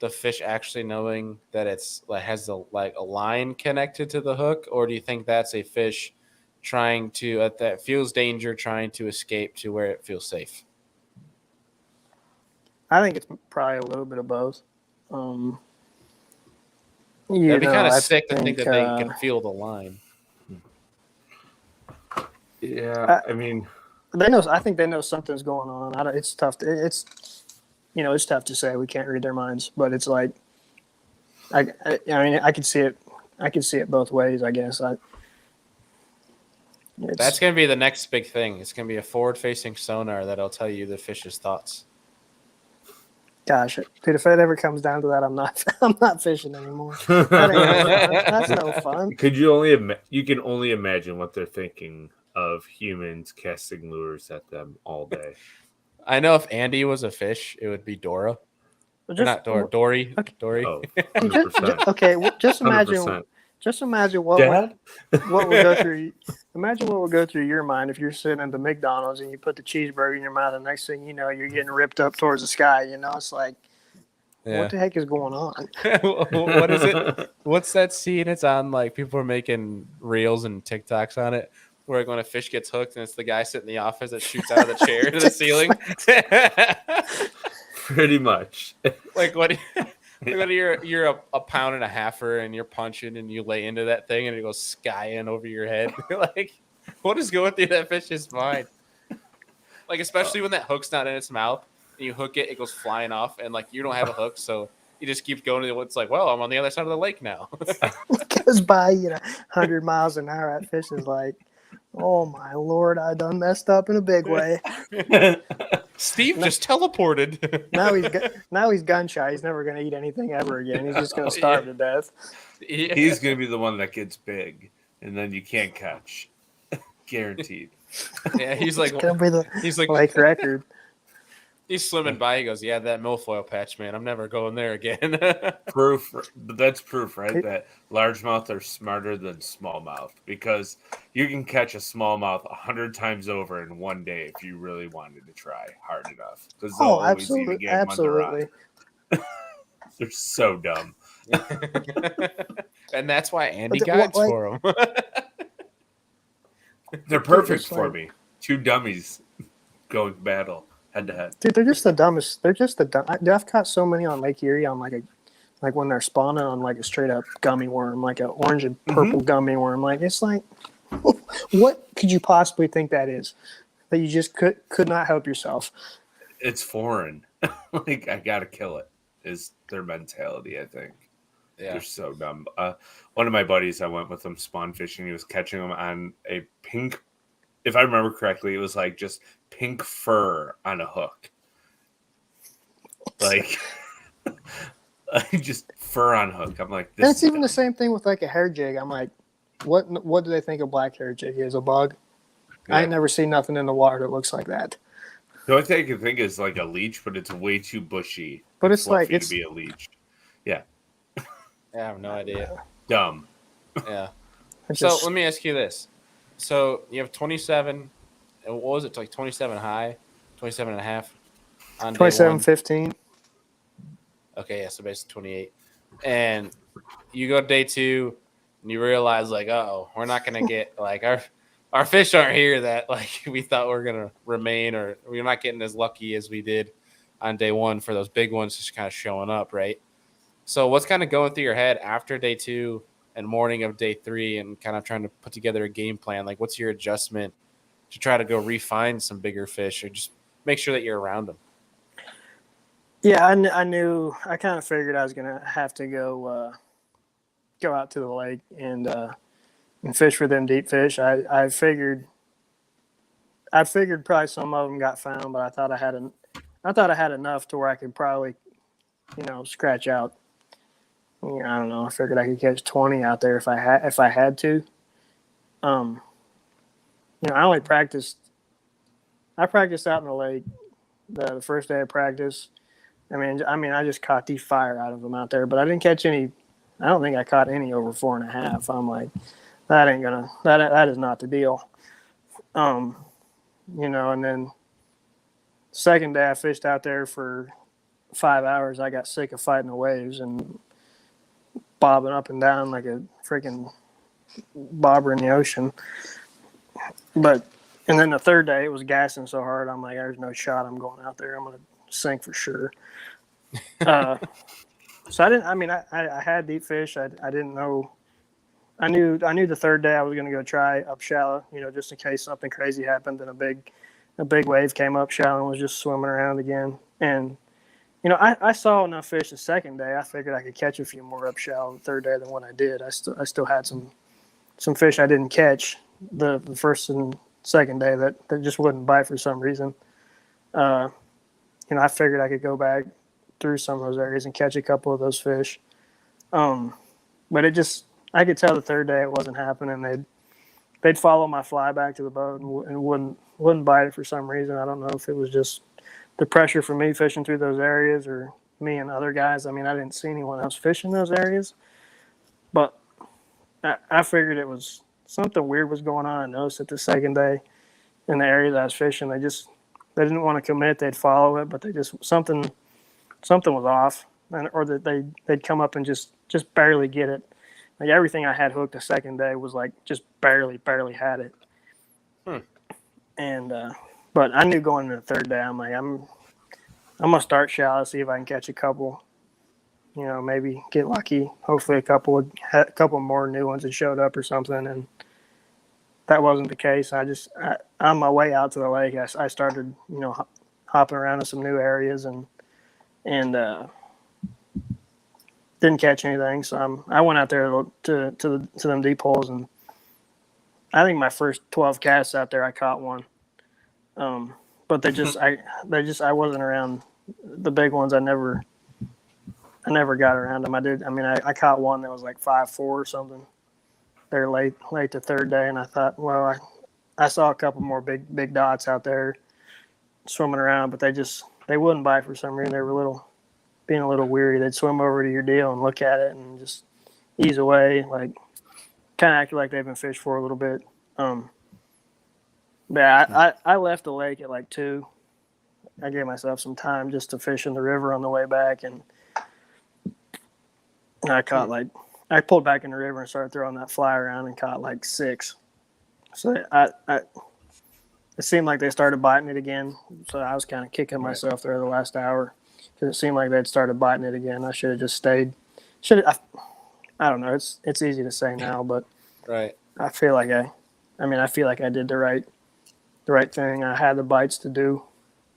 the fish actually knowing that it's like has a line connected to the hook, or do you think that's a fish trying to that feels danger, trying to escape to where it feels safe? I think it's probably a little bit of both. That'd be kind of sick to think that they can feel the line. Yeah, I mean, they know. I think they know something's going on. It's tough. It's tough to say. We can't read their minds, but it's like, I mean, I could see it. I could see it both ways. I guess. That's going to be the next big thing. It's going to be a forward-facing sonar that'll tell you the fish's thoughts. Gosh, dude! If it ever comes down to that, I'm not fishing anymore. That's no fun. You can only imagine what they're thinking of humans casting lures at them all day. I know if Andy was a fish, it would be Dora. Not Dora, Dory. Okay. Dory. Oh, just imagine. 100%. Just imagine what would go through. Imagine what would go through your mind if you're sitting at the McDonald's and you put the cheeseburger in your mouth, and next thing you know, you're getting ripped up towards the sky. It's like, what the heck is going on? What is it? What's that scene? It's on like people are making reels and TikToks on it, where when a fish gets hooked and it's the guy sitting in the office that shoots out of the chair to the ceiling. Pretty much. Like what? You're a pound and a halfer and you're punching and you lay into that thing and it goes skying over your head. Like, what is going through that fish's mind? Like, especially when that hook's not in its mouth and you hook it, it goes flying off, and like you don't have a hook, so you just keep going to what's like, well, I'm on the other side of the lake now. It goes by 100 miles an hour. That fish is like, oh my Lord, I done messed up in a big way. Steve just teleported. Now he's gun shy. He's never going to eat anything ever again. He's just going to starve to death. Yeah. He's going to be the one that gets big, and then you can't catch. Guaranteed. Yeah, he's like lake record. He's swimming by. He goes, "Yeah, that milfoil patch, man. I'm never going there again." Proof, but that's proof, right? That largemouth are smarter than smallmouth, because you can catch a smallmouth 100 times over in one day if you really wanted to try hard enough. Absolutely. They're so dumb, and that's why Andy guides for them. They're perfect for me. Two dummies going battle. Head to head. Dude, they're just the dumbest. They're just the dumb. I've caught so many on Lake Erie on like when they're spawning on like a straight up gummy worm, like an orange and purple gummy worm. Like, it's like, what could you possibly think that is? That you just could not help yourself. It's foreign. Like, I gotta kill it is their mentality, I think. Yeah. They're so dumb. One of my buddies, I went with him spawn fishing. He was catching them on a pink, if I remember correctly, it was like just pink fur on a hook. Like, just fur on hook. I'm like, this. That's even the same thing with like a hair jig. I'm like, what do they think a black hair jig is? A bug? Yeah. I ain't never seen nothing in the water that looks like that. The only thing I can think is like a leech, but it's way too bushy. But it's like to be a leech. Yeah. I have no idea. Dumb. Yeah. So let me ask you this. So you have 27, and what was it, like 27 high, 27 and a half on 27.15. Okay, yeah, so basically 28. And you go to day 2, and you realize, like, we're not going to get, like, our fish aren't here that, like, we thought were going to remain, or we're not getting as lucky as we did on day 1 for those big ones just kind of showing up, right? So what's kind of going through your head after day 2 and morning of day 3 and kind of trying to put together a game plan? Like, what's your adjustment to try to go refine some bigger fish or just make sure that you're around them? Yeah, I knew. I kind of figured I was going to have to go out to the lake and fish for them deep fish. I figured probably some of them got found, but I thought I had enough to where I could probably, scratch out. I don't know. I figured I could catch 20 out there if I had to. I only practiced. I practiced out in the lake the first day of practice. I mean, I just caught the fire out of them out there, but I didn't catch any. I don't think I caught any over 4.5. I'm like, that is not the deal. You know, and then second day I fished out there for 5 hours. I got sick of fighting the waves and bobbing up and down like a freaking bobber in the ocean. And then the third day it was gassing so hard. I'm like, there's no shot I'm going out there. I'm going to sink for sure. So I had deep fish. I didn't know. I knew the third day I was going to go try up shallow, you know, just in case something crazy happened and a big wave came up shallow and was just swimming around again. And, you know, I saw enough fish the second day. I figured I could catch a few more up shallow the third day than what I did. I still had some fish I didn't catch the first and second day that just wouldn't bite for some reason. You know, I figured I could go back through some of those areas and catch a couple of those fish. But I could tell the third day it wasn't happening. They'd follow my fly back to the boat and wouldn't bite it for some reason. I don't know if it was just the pressure from me fishing through those areas or me and other guys. I mean, I didn't see anyone else fishing those areas, but I figured it was something weird was going on. I noticed it the second day in the areas I was fishing. They didn't want to commit. They'd follow it, but something was off, or that they'd come up and just barely get it. Like everything I had hooked the second day was like just barely had it. And but I knew going into the third day, I'm like, I'm gonna start shallow, see if I can catch a couple. You know, maybe get lucky. Hopefully, a couple more new ones that showed up or something. And that wasn't the case. On my way out to the lake, I started, you know, hopping around in some new areas and didn't catch anything. So I went out there to them deep holes, and I think my first 12 casts out there, I caught one. But I wasn't around the big ones. I never got around them. I caught one that was like 5'4" or something. They're late the third day, and I thought, well, I saw a couple more big dots out there swimming around, but they wouldn't bite for some reason. They were being a little weary. They'd swim over to your deal and look at it and just ease away, like kind of acted like they've been fished for a little bit. But I left the lake at like 2. I gave myself some time just to fish in the river on the way back, and I pulled back in the river and started throwing that fly around and caught like 6. So it seemed like they started biting it again. So I was kind of kicking myself there the last hour because it seemed like they'd started biting it again. I should have just stayed. I don't know. It's easy to say now, but right. I feel like I did the right thing. I had the bites to do.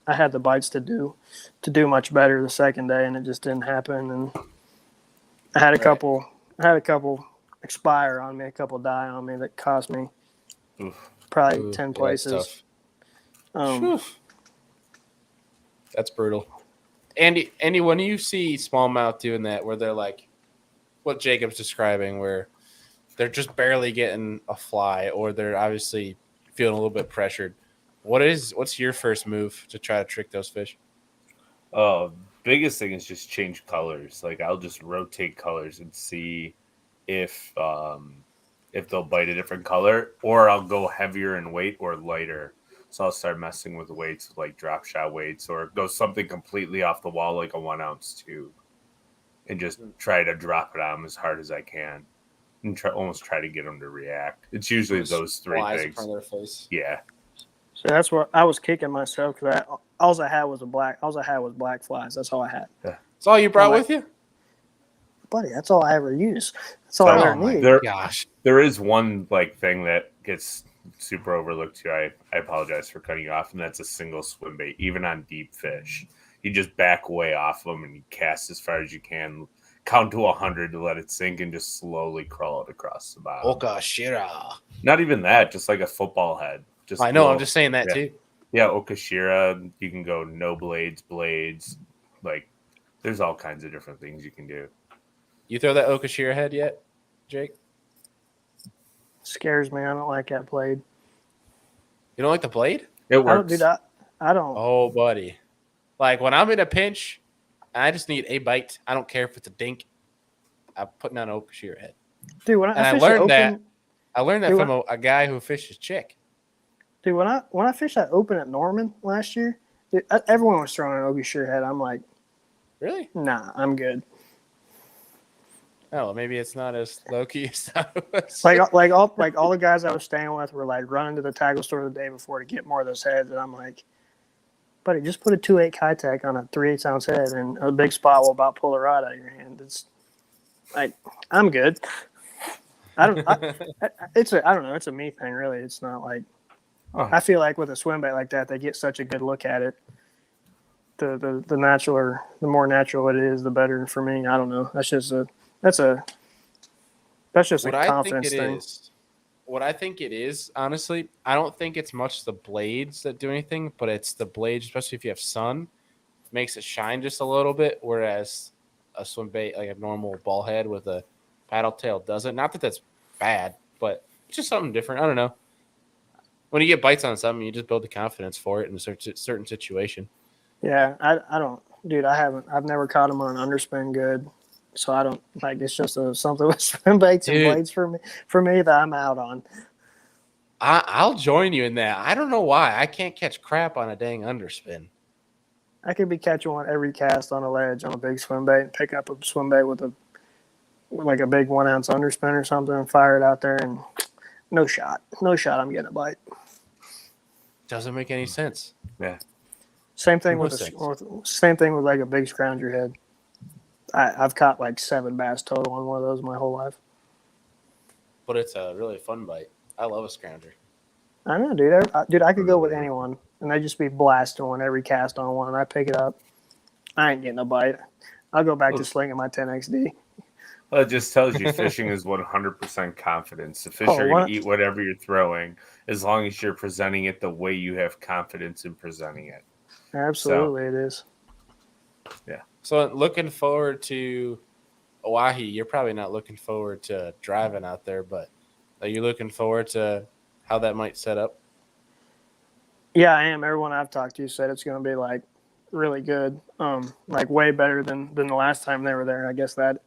To do much better the second day, and it just didn't happen. And I had a couple expire on me, a couple die on me that cost me probably 10 places. That's brutal. Andy, when you see smallmouth doing that, where they're like what Jacob's describing, where they're just barely getting a fly, or they're obviously feeling a little bit pressured, what's your first move to try to trick those fish? Biggest thing is just change colors. Like I'll just rotate colors and see if they'll bite a different color, or I'll go heavier in weight or lighter. So I'll start messing with weights, like drop shot weights, or go something completely off the wall, like a 1-ounce tube, and just try to drop it on them as hard as I can, and almost try to get them to react. It's usually those 3 things. In front of their face. Yeah. So that's what I was kicking myself because all I had was black flies. That's all I had. Yeah. That's all you brought with you, buddy. That's all I ever use. That's all I ever need. Gosh, there is one thing that gets super overlooked too. I apologize for cutting you off, and that's a single swim bait. Even on deep fish, you just back away off them and you cast as far as you can. Count to 100 to let it sink and just slowly crawl it across the bottom. Okashira. Not even that, just like a football head. I know. I'm just saying that too. Yeah, Okashira. You can go no blades. Like, there's all kinds of different things you can do. You throw that Okashira head yet, Jake? Scares me. I don't like that blade. You don't like the blade? It works. I don't do that. I don't. Oh, buddy. Like when I'm in a pinch, I just need a bite. I don't care if it's a dink. I'm putting on an Okashira head. Dude, I learned that from a guy who fishes chick. Dude, when I fished that open at Norman last year, dude, everyone was throwing an Ogie Surehead. I'm like, Really? nah, I'm good. Oh, maybe it's not as low key as that was. Like all the guys I was staying with were like running to the tackle store the day before to get more of those heads, and I'm like, buddy, just put a 2.8 Kitech on a 3/8 ounce head, and a big spot will about pull the rod out of your hand. It's like I'm good. I don't know. It's a me thing, really. It's not like I feel like with a swim bait like that, they get such a good look at it. The natural or the more natural it is, the better for me. I don't know. That's just a confidence thing. What I think it is, honestly, I don't think it's much the blades that do anything, but it's the blades, especially if you have sun, makes it shine just a little bit, whereas a swim bait, like a normal ball head with a paddle tail, doesn't. Not that that's bad, but it's just something different. I don't know. When you get bites on something, you just build the confidence for it in a certain situation. Yeah, I don't, dude. I've never caught them on an underspin good, so I don't like. It's just something with swim baits and blades for me that I'm out on. I'll join you in that. I don't know why I can't catch crap on a dang underspin. I could be catching one every cast on a ledge on a big swim bait and pick up a swim bait with a big 1 ounce underspin or something and fire it out there and no shot. I'm getting a bite. Doesn't make any sense. Yeah. Same thing with like a big scrounger head. I've caught like 7 bass total on one of those my whole life. But it's a really fun bite. I love a scrounger. I know, dude. I could go with anyone, and they just be blasting one every cast on one, and I pick it up. I ain't getting a bite. I'll go back to slinging my 10XD. Well, it just tells you fishing is 100% confidence. The fish are going to eat whatever you're throwing as long as you're presenting it the way you have confidence in presenting it. Absolutely, it is. Yeah. So looking forward to Oahe. You're probably not looking forward to driving out there, but are you looking forward to how that might set up? Yeah, I am. Everyone I've talked to said it's going to be like really good, like way better than the last time they were there. I guess that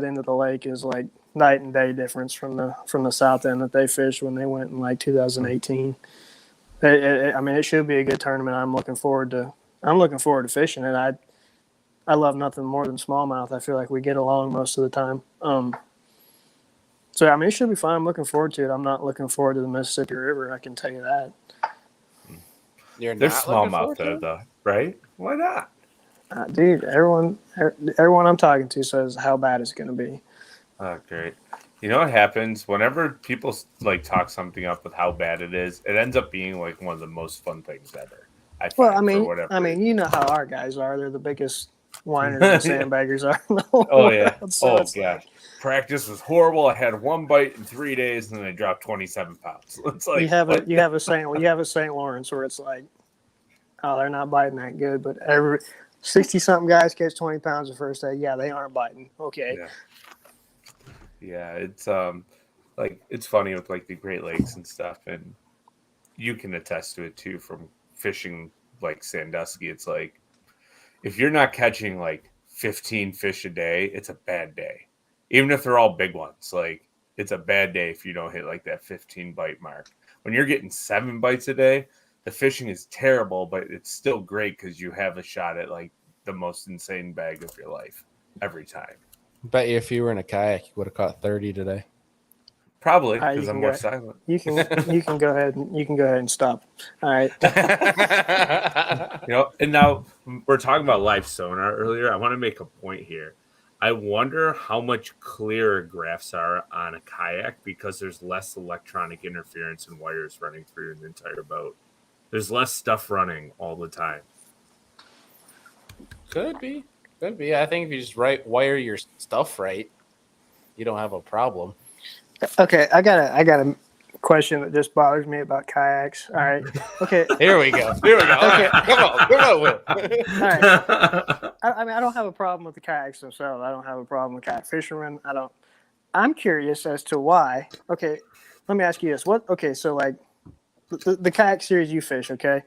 end of the lake is like night and day difference from the south end that they fished when they went in like 2018. I mean, it should be a good tournament. I'm looking forward to fishing it. I love nothing more than smallmouth. I feel like we get along most of the time. So I mean, it should be fun. I'm looking forward to it. I'm not looking forward to the Mississippi River. I can tell you that. There's smallmouth there, though, right? Why not? Dude, everyone I'm talking to says how bad it's going to be. Oh, great. You know what happens whenever people like talk something up with how bad it is? It ends up being like one of the most fun things ever. I mean, you know how our guys are. They're the biggest whiners and sandbaggers are in the whole world. So gosh. Like, practice was horrible. I had 1 bite in 3 days, and then I dropped 27 pounds. It's like you have a St. Lawrence where it's like, oh, they're not biting that good, but every 60-something guys catch 20 pounds the first day. Yeah, they aren't biting. Okay. Yeah, it's like it's funny with like the Great Lakes and stuff, and you can attest to it too from fishing like Sandusky. It's like if you're not catching like 15 fish a day, it's a bad day. Even if they're all big ones, like it's a bad day if you don't hit like that 15 bite mark. When you're getting 7 bites a day, the fishing is terrible, but it's still great because you have a shot at like the most insane bag of your life every time. Bet you if you were in a kayak, you would have caught 30 today. Probably because I'm more silent. You can go ahead and stop. All right. And now we're talking about live sonar earlier. I want to make a point here. I wonder how much clearer graphs are on a kayak because there's less electronic interference and wires running through the entire boat. There's less stuff running all the time. Could be. I think if you just wire your stuff right, you don't have a problem. Okay, I got a question that just bothers me about kayaks. All right. Okay. Here we go. Okay. Come on, Will. All right. I mean, I don't have a problem with the kayaks themselves. I don't have a problem with kayak fishermen. I'm curious as to why. Okay, let me ask you this. So like the kayak series you fish, okay?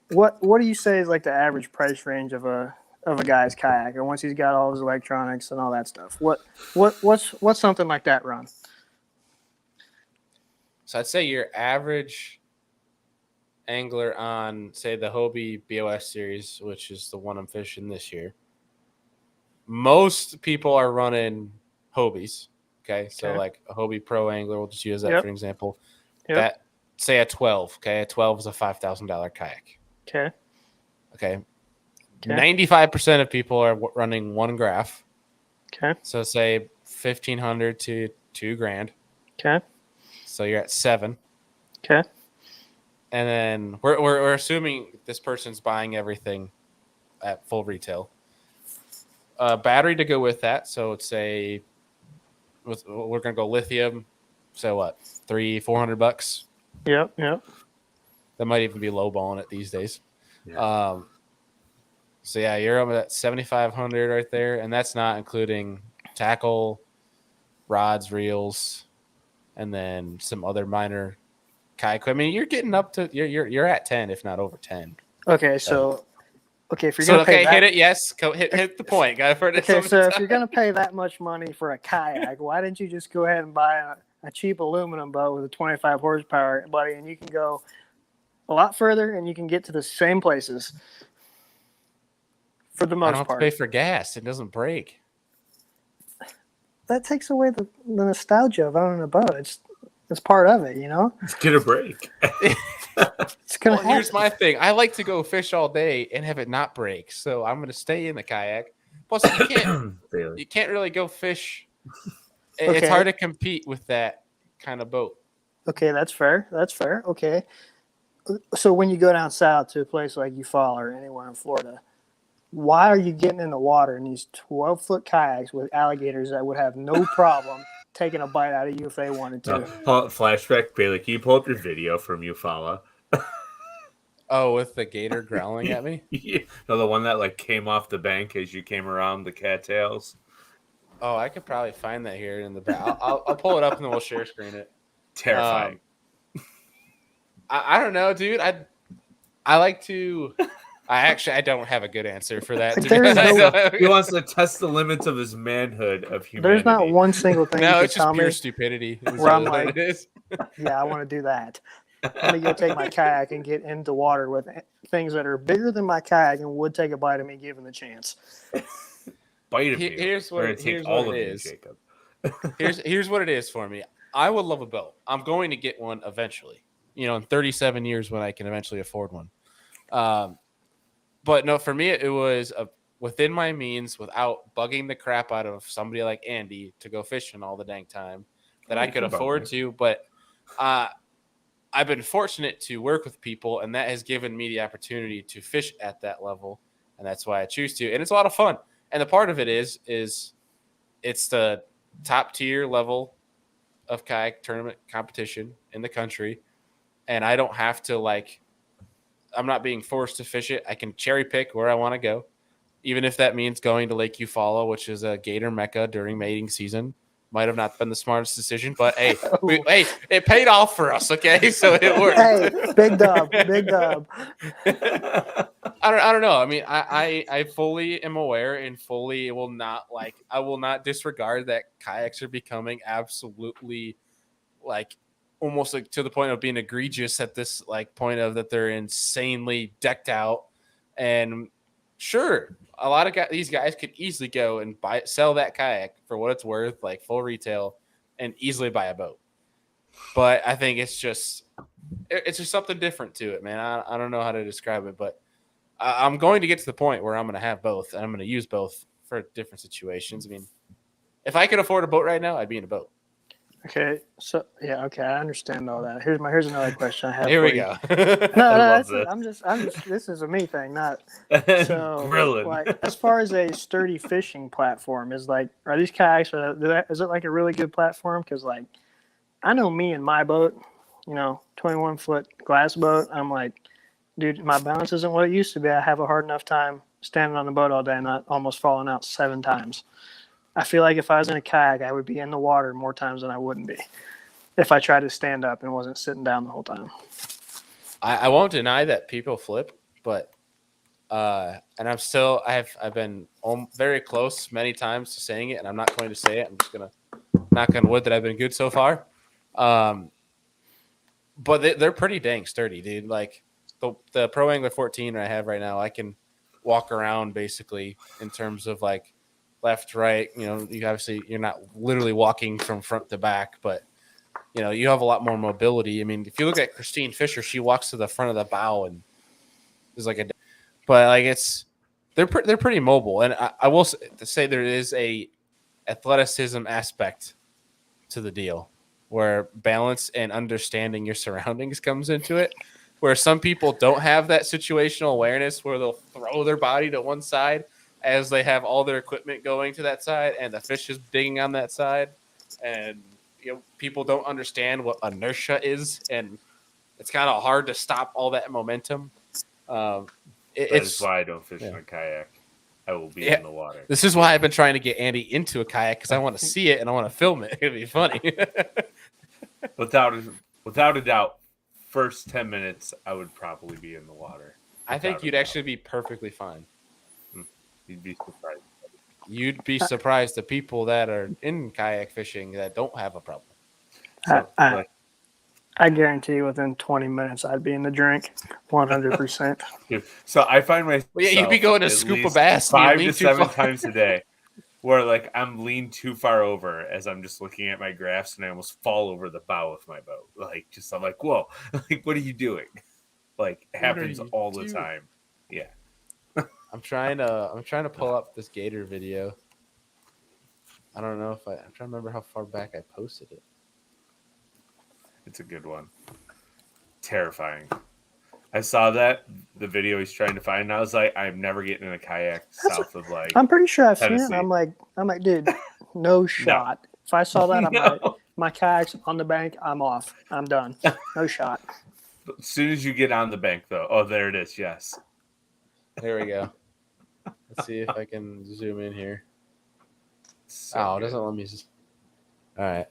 What do you say is like the average price range of a guy's kayak, or once he's got all his electronics and all that stuff? What's something like that run? So I'd say your average angler on, say, the Hobie BOS series, which is the one I'm fishing this year, most people are running Hobies. Okay, so Okay. like a Hobie Pro angler, we'll just use that Yep. for an example. Yep. That say a 12. Okay, a 12 is a $5,000 kayak. Okay. Okay, 95% of people are running one graph. Okay. So say 1,500 to $2,000. Okay. So you're at 7. Okay. And then we're assuming this person's buying everything at full retail. Battery to go with that. So it's we're gonna go lithium. So what? $300-$400. Yep. Yep. That might even be lowballing it these days. Yeah. So yeah, you're up at 7,500 right there, and that's not including tackle, rods, reels, and then some other minor kayak. I mean, you're getting up to you're at 10, if not over 10. Okay. So, if you're So gonna pay that, hit it. Yes, hit the point. Got it. okay. So if you're gonna pay that much money for a kayak, why didn't you just go ahead and buy a cheap aluminum boat with a 25 horsepower, buddy, and you can go a lot further and you can get to the same places for the I most don't have part. to pay for gas. It doesn't break. That takes away the nostalgia of owning a boat. It's part of it, you know. Let's get a break. It's gonna Well, here's happen. my thing. I like to go fish all day and have it not break. So I'm going to stay in the kayak. Plus, you can't really go fish. It's Okay. hard to compete with that kind of boat. Okay, that's fair. That's fair. Okay. So when you go down south to a place like Eufaula or anywhere in Florida, why are you getting in the water in these 12-foot kayaks with alligators that would have no problem taking a bite out of you if they wanted to? Flashback, Bailey. Can you pull up your video from Eufaula? Oh, with the gator growling at me? No, the one that like came off the bank as you came around the cattails. Oh, I could probably find that here in the back. I'll pull it up and then we'll share screen it. Terrifying. I don't know, dude. I like to. I don't have a good answer for that. He wants to test the limits of his manhood of humanity. There's not one single thing. No, you it's can just tell pure me stupidity. where I'm what like, it is. yeah, I want to do that. Let me go take my kayak and get into water with things that are bigger than my kayak and would take a bite of me given the chance. Bite of you. Here's what it is. Jacob. Here's what it is for me. I would love a boat. I'm going to get one eventually. You know, in 37 years when I can eventually afford one. But no, for me, it was within my means without bugging the crap out of somebody like Andy to go fishing all the dang time that I could afford to. But I've been fortunate to work with people, and that has given me the opportunity to fish at that level. And that's why I choose to. And it's a lot of fun. And the part of it is it's the top tier level of kayak tournament competition in the country. And I don't have to I'm not being forced to fish it. I can cherry pick where I want to go, even if that means going to Lake Eufaula, which is a gator mecca during mating season. Might have not been the smartest decision, but hey, it paid off for us. Okay, so it worked. Hey, big dub. I don't know. I mean, I fully am aware and fully will not I will not disregard that kayaks are becoming absolutely almost to the point of being egregious at this point of that they're insanely decked out. And sure, a lot of these guys could easily go and sell that kayak for what it's worth, full retail, and easily buy a boat. But I think it's just something different to it, man. I don't know how to describe it, but I'm going to get to the point where I'm going to have both, and I'm going to use both for different situations. I mean, if I could afford a boat right now, I'd be in a boat. Okay, so yeah, okay, I understand all that. Here's another question I have. Here for we you. go. No, I'm just. This is a me thing, not so. Grilling. As far as a sturdy fishing platform, are these kayaks? Is it a really good platform? Because I know me and my boat, 21-foot glass boat. I'm dude, my balance isn't what it used to be. I have a hard enough time standing on the boat all day, not almost falling out 7 times. I feel like if I was in a kayak, I would be in the water more times than I wouldn't be if I tried to stand up and wasn't sitting down the whole time. I won't deny that people flip, but and I've been very close many times to saying it, and I'm not going to say it. I'm just gonna knock on wood that I've been good so far. But they're pretty dang sturdy, dude. the Pro Angler 14 I have right now, I can walk around basically in terms of like left, right. You know, you're not literally walking from front to back, but you know, you have a lot more mobility. I mean, if you look at Christine Fisher, she walks to the front of the bow and is like but like they're pretty mobile. And I will say there is a athleticism aspect to the deal where balance and understanding your surroundings comes into it, where some people don't have that situational awareness where they'll throw their body to one side as they have all their equipment going to that side and the fish is digging on that side. And, you know, people don't understand what inertia is, and it's kind of hard to stop all that momentum. That's why I don't fish in a kayak. I will be in the water. This is why I've been trying to get Andy into a kayak, because I want to see it and I want to film it. It'd be funny. Without a doubt, first 10 minutes, I would probably be in the water. I think you'd actually be perfectly fine. You'd be surprised. You'd be surprised the people that are in kayak fishing that don't have a problem. I guarantee you within 20 minutes I'd be in the drink, 100%. So I find myself you'd be going to scoop a bass 5 to 7 times a day, where like I'm leaned too far over as I'm just looking at my graphs and I almost fall over the bow of my boat. Like I'm like, whoa, like what are you doing? Like it happens all the time. Yeah. I'm trying to pull up this gator video. I don't know if I'm trying to remember how far back I posted it. It's a good one. Terrifying. I saw the video he's trying to find, and I was like, I'm never getting in a kayak south of like. I'm pretty sure I've seen it. Tennessee. I'm like, dude, no shot. No. If I saw that, I'm like, my kayak's on the bank. I'm off. I'm done. No shot. As soon as you get on the bank, though, oh, there it is. Yes. There we go. Let's see if I can zoom in here. So it doesn't let me. All right.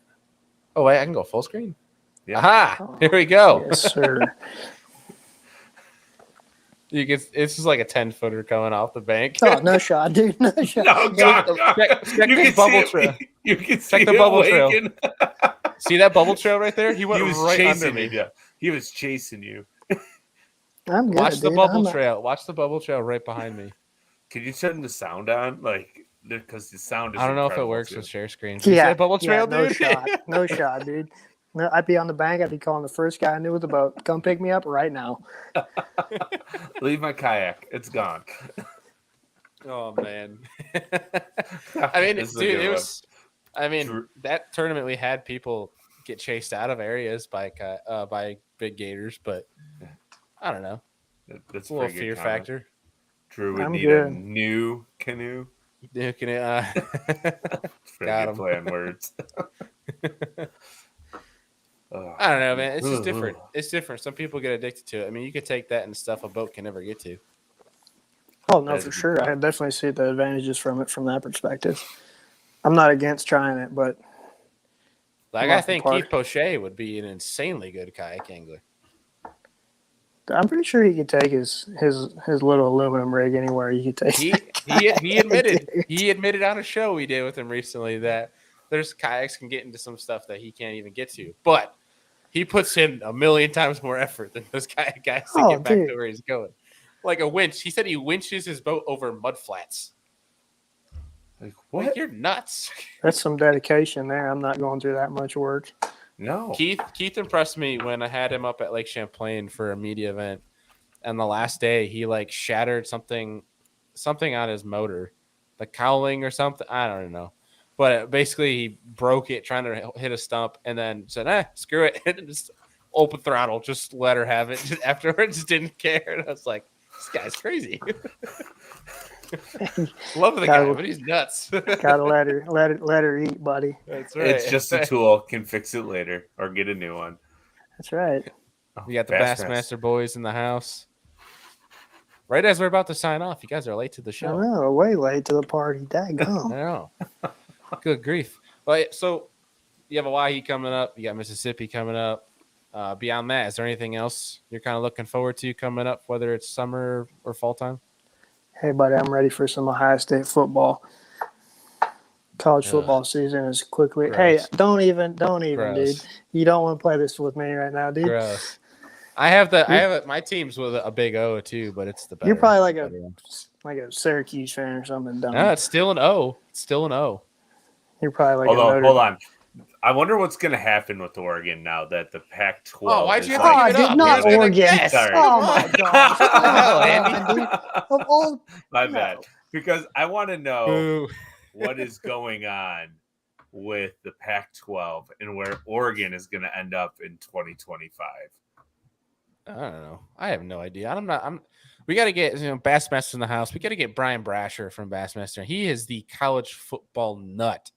Oh wait, I can go full screen. Yeah. Aha! Here we go. Yes, sir. It's just like a 10-footer coming off the bank. Oh, no shot, dude. No shot. No, God. Check the bubble trail. You can see check the bubble trail. See that bubble trail right there? He was right under me. You. He was chasing you. I'm good. Watch the bubble trail. Watch the bubble trail right behind me. Can you turn the sound on? Like, because the sound is I don't know if it works too. with share screen. Yeah. Bubble trail, no dude? shot. No shot, dude. No, I'd be on the bank. I'd be calling the first guy I knew with the boat. Come pick me up right now. Leave my kayak. It's gone. Oh, man. I mean, dude, it was. I mean, that tournament we had people get chased out of areas by big gators, but I don't know. That's a little fear factor. Drew would need a new canoe. New canoe. Got him. Playing words. I don't know, man. It's just different. It's different. Some people get addicted to it. I mean, you could take that and stuff a boat can never get to. Oh, no, for sure. I definitely see the advantages from it from that perspective. I'm not against trying it, but like I think Keith Poche would be an insanely good kayak angler. I'm pretty sure he could take his little aluminum rig anywhere he could take. He admitted on a show we did with him recently that there's kayaks can get into some stuff that he can't even get to, but he puts in a million times more effort than those guys to get back to where he's going. Like a winch. He said he winches his boat over mud flats. Like, what? Like, you're nuts. That's some dedication there. I'm not going through that much work. No. Keith impressed me when I had him up at Lake Champlain for a media event. And the last day, he like shattered something on his motor, the cowling or something. I don't know. But basically, he broke it trying to hit a stump and then said, screw it. And just open throttle, just let her have it. Just afterwards, didn't care. And I was like, this guy's crazy. Love the guy, but he's nuts. Gotta let her eat, buddy. That's right. It's just a tool. Can fix it later or get a new one. That's right. We got the Bassmaster boys in the house. Right as we're about to sign off, you guys are late to the show. I know, way late to the party. Daggone. I know. Good grief. Well, so you have Hawaii coming up. You got Mississippi coming up. Beyond that, is there anything else you're kind of looking forward to coming up, whether it's summer or fall time? Hey, buddy, I'm ready for some Ohio State football. College football season is quickly. Gross. Hey, don't even, Gross. dude. You don't want to play this with me right now, dude. Gross. I have my team's with a big O too, but it's the better. You're probably better one. like a Syracuse fan or something dumb. No, it's still an O. It's still an O. You're probably like Although, a hold on. I wonder what's going to happen with Oregon now that the Pac-12. Oh, why'd is you like, have to give it up? not He was gonna Oregon. guess. Sorry. Oh my gosh! hell, Andy? Of all, My no. bad. Because I want to know Boo. what is going on with the Pac-12 and where Oregon is going to end up in 2025. I don't know. I have no idea. We got to get Bassmaster in the house. We got to get Brian Brasher from Bassmaster. He is the college football nut.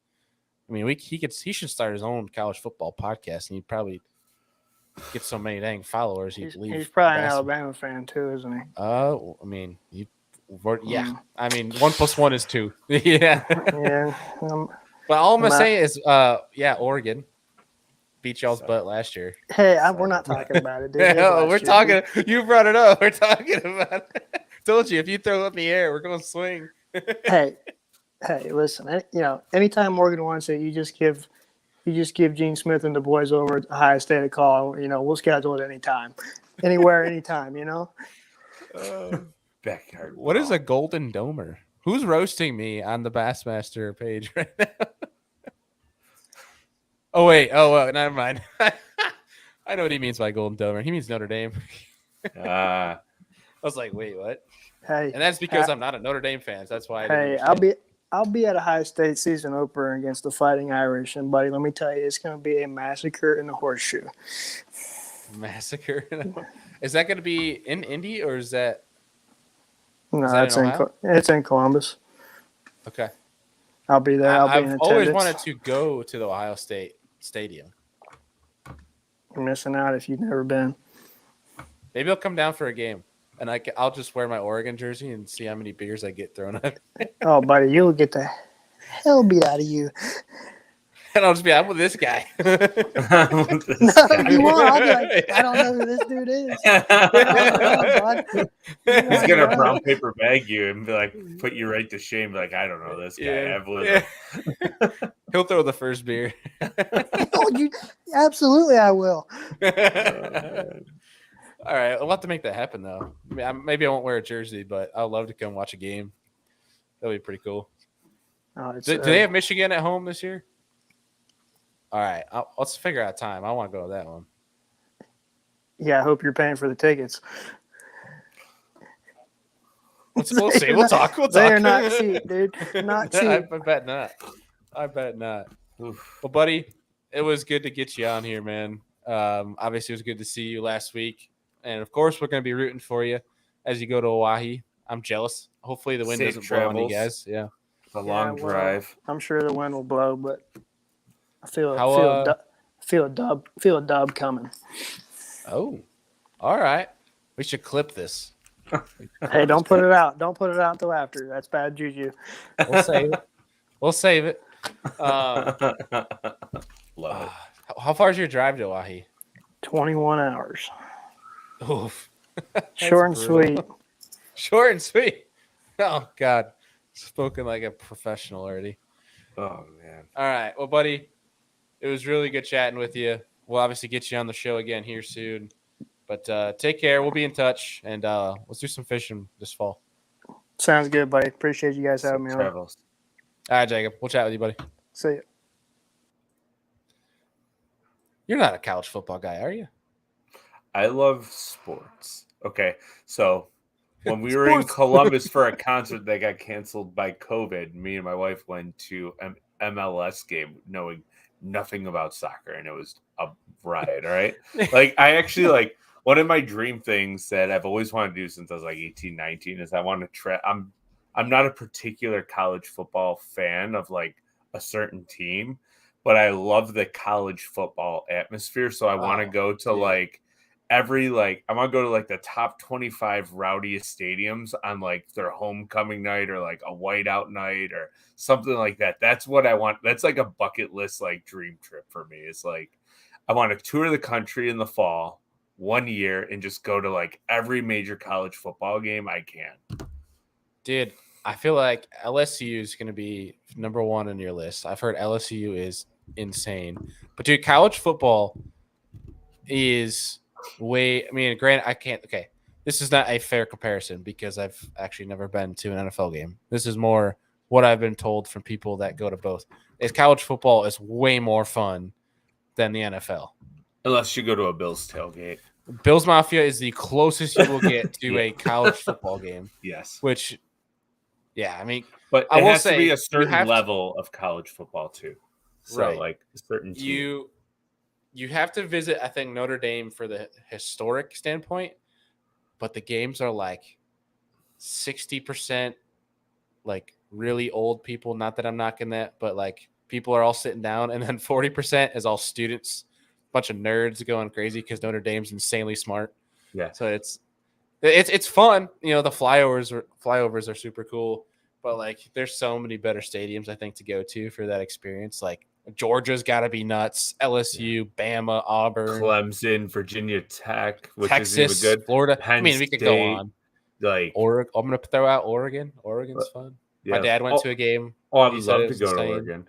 I mean, he should start his own college football podcast, and he'd probably get so many dang followers. He's probably an Alabama fan too, isn't he? I mean, yeah. I mean, 1 + 1 is 2. Yeah. Yeah. But all I'm gonna say is, Oregon beat y'all's butt last year. Hey, we're not talking about it, dude. We're talking. You brought it up. We're talking about it. Told you if you throw it in the air, we're gonna swing. Hey, listen. Anytime Oregon wants it, you just give Gene Smith and the boys over at Ohio State a call. We'll schedule it anytime, anywhere, anytime. Backyard. What is a golden domer? Who's roasting me on the Bassmaster page right now? Oh wait. Oh, never mind. I know what he means by golden domer. He means Notre Dame. I was like, wait, what? Hey, and that's because I'm not a Notre Dame fan. So that's why. I'll be at Ohio State season opener against the Fighting Irish, and buddy, let me tell you, it's going to be a massacre in the horseshoe. Massacre? Is that going to be in Indy or is that? No, it's in Columbus. Okay. I'll be there. I've always wanted to go to the Ohio State Stadium. You're missing out if you've never been. Maybe I'll come down for a game, and I'll just wear my Oregon jersey and see how many beers I get thrown at. Oh, buddy, you'll get the hell beat out of you. And I'll just be, I'm with this guy. No, you won't. I'll be like, I don't know who this dude is. He's gonna brown paper bag you and be like, put you right to shame. Be like, I don't know this guy. Yeah. He'll throw the first beer. Absolutely, I will. All right, I'll have to make that happen though. Maybe I won't wear a jersey, but I'd love to come watch a game. That'll be pretty cool. Do they have Michigan at home this year? All right, let's figure out time. I want to go to that one. Yeah, I hope you're paying for the tickets. We'll see. We'll talk. They're not cheap, dude. Not cheap. I bet not. Well, buddy, it was good to get you on here, man. Obviously, it was good to see you last week. And, of course, we're going to be rooting for you as you go to Hawaii. I'm jealous. Hopefully the wind doesn't blow on you guys. Yeah. It's a long drive. I'm sure the wind will blow, but I feel a dub coming. Oh, all right. We should clip this. Hey, don't put it out. Don't put it out till after. That's bad juju. We'll save it. Love it. How far is your drive to Hawaii? 21 hours. Oof. Short and sweet. Short and sweet. Oh, God. Spoken like a professional already. Oh, man. All right. Well, buddy, it was really good chatting with you. We'll obviously get you on the show again here soon. But take care. We'll be in touch, and let's do some fishing this fall. Sounds good, buddy. Appreciate you guys having me on. All right, Jacob. We'll chat with you, buddy. See ya. You're not a college football guy, are you? I love sports. Okay, so when we were in Columbus for a concert that got canceled by COVID, me and my wife went to an MLS game knowing nothing about soccer, and it was a riot, all right? I actually, one of my dream things that I've always wanted to do since I was 18, 19 is I want to try. I'm not a particular college football fan of a certain team, but I love the college football atmosphere. So I want to go to I want to go to the top 25 rowdiest stadiums on their homecoming night or a whiteout night or something like that. That's what I want. That's a bucket list dream trip for me. It's I want to tour the country in the fall 1 year and just go to every major college football game I can. Dude, I feel like LSU is going to be number one on your list. I've heard LSU is insane. But, dude, college football is way. I mean, granted, I can't. Okay, this is not a fair comparison because I've actually never been to an NFL game. This is more what I've been told from people that go to both. Is college football is way more fun than the NFL. Unless you go to a Bills tailgate. Bills Mafia is the closest you will get to Yeah. a college football game. Yes. Which, yeah, I mean, But I it will has to say be a you certain have to- level of college football too. So Right. like a certain team. You have to visit, I think, Notre Dame for the historic standpoint, but the games are like 60% like really old people. Not that I'm knocking that, but like people are all sitting down, and then 40% is all students, bunch of nerds going crazy because Notre Dame's insanely smart. Yeah. So it's fun. You know, the flyovers are super cool, but like there's so many better stadiums I think to go to for that experience. Like Georgia's got to be nuts. LSU, Bama, Auburn, Clemson, Virginia Tech, which Texas, is even good. Florida. Penn I mean, we could go State, on. Like Oregon. I'm gonna throw out Oregon. Oregon's fun. My dad went to a game. Oh, I He would said love it to was go to insane.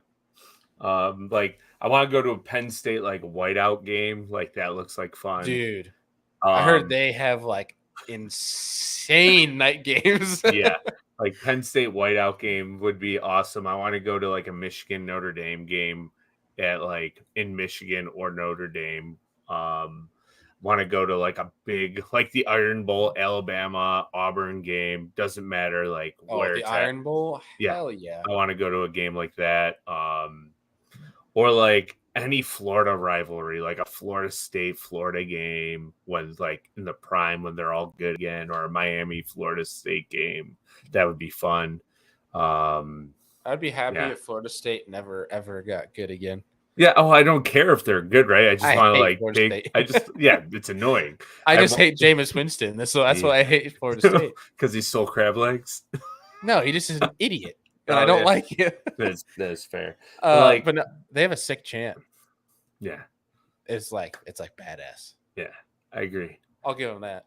Oregon. Like I want to go to a Penn State like whiteout game. Like that looks like fun. Dude, I heard they have like insane night games. Yeah, like Penn State whiteout game would be awesome. I want to go to like a Michigan Notre Dame game at like in Michigan or Notre Dame. Want to go to like a big like the Iron Bowl Alabama Auburn game. Doesn't matter like where the it's Iron at. Bowl. Yeah. Hell yeah. I want to go to a game like that. Or like any Florida rivalry, like a Florida State Florida game when like in the prime when they're all good again, or a Miami Florida State game. That would be fun. I'd be happy Yeah. if Florida State never ever got good again. Yeah. Oh, I don't care if they're good, right? I just want to hate like Florida State. it's annoying. I just hate Jameis Winston. So that's why I hate Florida State. Because he stole crab legs. No, he just is an idiot. And Oh, I don't yeah. like it. that is fair. But no, they have a sick chant. Yeah. It's like badass. Yeah. I agree. I'll give them that.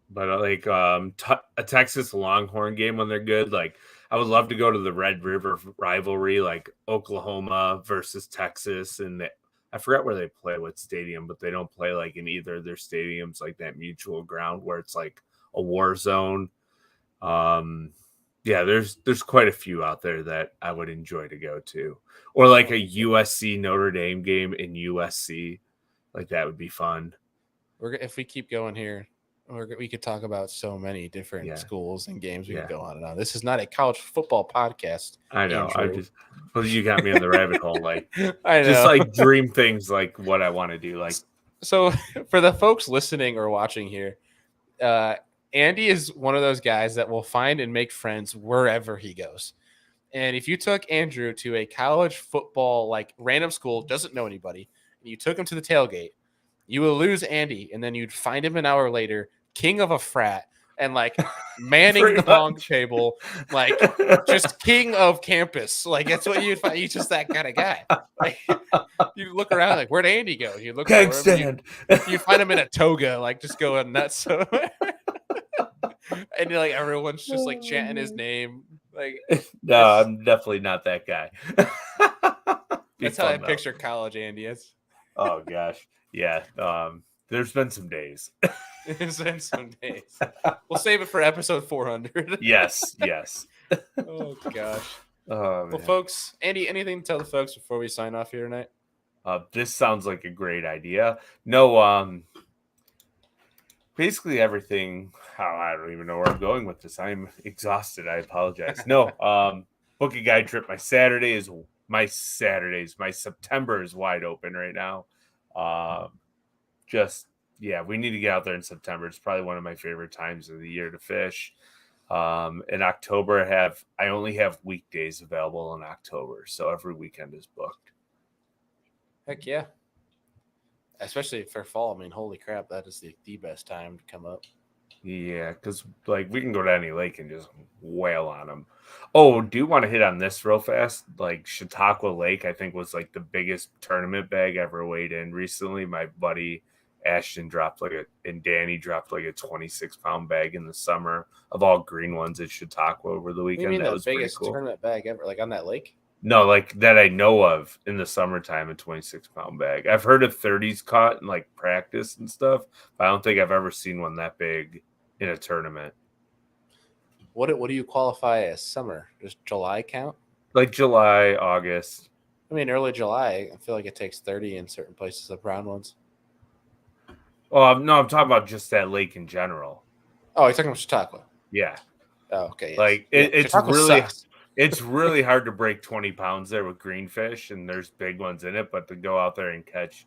But like a Texas Longhorn game when they're good, like I would love to go to the Red River rivalry, like Oklahoma versus Texas, and I forgot where they play, what stadium, but they don't play like in either of their stadiums, like that mutual ground where it's like a war zone. Yeah, there's quite a few out there that I would enjoy to go to, or like a USC Notre Dame game in USC, like that would be fun. If we keep going here, we could talk about so many different schools and games. We could go on and on. This is not a college football podcast. I know. Andrew. You got me in the rabbit hole. Like, I know. Just like dream things like what I want to do. Like, so for the folks listening or watching here, Andy is one of those guys that will find and make friends wherever he goes. And if you took Andrew to a college football, like random school, doesn't know anybody, and you took him to the tailgate, you will lose Andy, and then you'd find him an hour later, king of a frat, and like manning the long table, like just king of campus. Like that's what you'd find. He's just that kind of guy. Like, you look around, like where'd Andy go? You look Keg for him, stand. you find him in a toga, like just going nuts. And like everyone's just like chanting his name. Like no, I'm definitely not that guy. That's how I picture college Andy is. Oh gosh. Yeah. There's been some days. It's been some days. We'll save it for episode 400. Yes. Oh gosh. Oh, well, folks, Andy, anything to tell the folks before we sign off here tonight? This sounds like a great idea. No, basically everything. I don't even know where I'm going with this. I'm exhausted. I apologize. No, book a guide trip. My September is wide open right now. We need to get out there in September. It's probably one of my favorite times of the year to fish. In October, I only have weekdays available in October, so every weekend is booked. Heck yeah. Especially for fall. I mean, holy crap, that is the best time to come up. Yeah, because like we can go to any lake and just wail on them. Oh, do you want to hit on this real fast? Like Chautauqua Lake, I think was like the biggest tournament bag ever weighed in recently. My buddy Ashton and Danny dropped like a 26-pound bag in the summer of all green ones at Chautauqua over the weekend. You mean that the was biggest pretty cool. tournament bag ever, like on that lake? No, like that I know of in the summertime, a 26-pound bag. I've heard of 30s caught in like practice and stuff, but I don't think I've ever seen one that big in a tournament. What do you qualify as summer? Just July count? Like July, August. I mean, early July. I feel like it takes 30 in certain places, the brown ones. Oh no, I'm talking about just that lake in general. Oh, you're talking about Chautauqua. Yeah, Oh, okay. Yes. like it's Chautauqua really sucks. it's really hard to break 20 pounds there with greenfish, and there's big ones in it, but to go out there and catch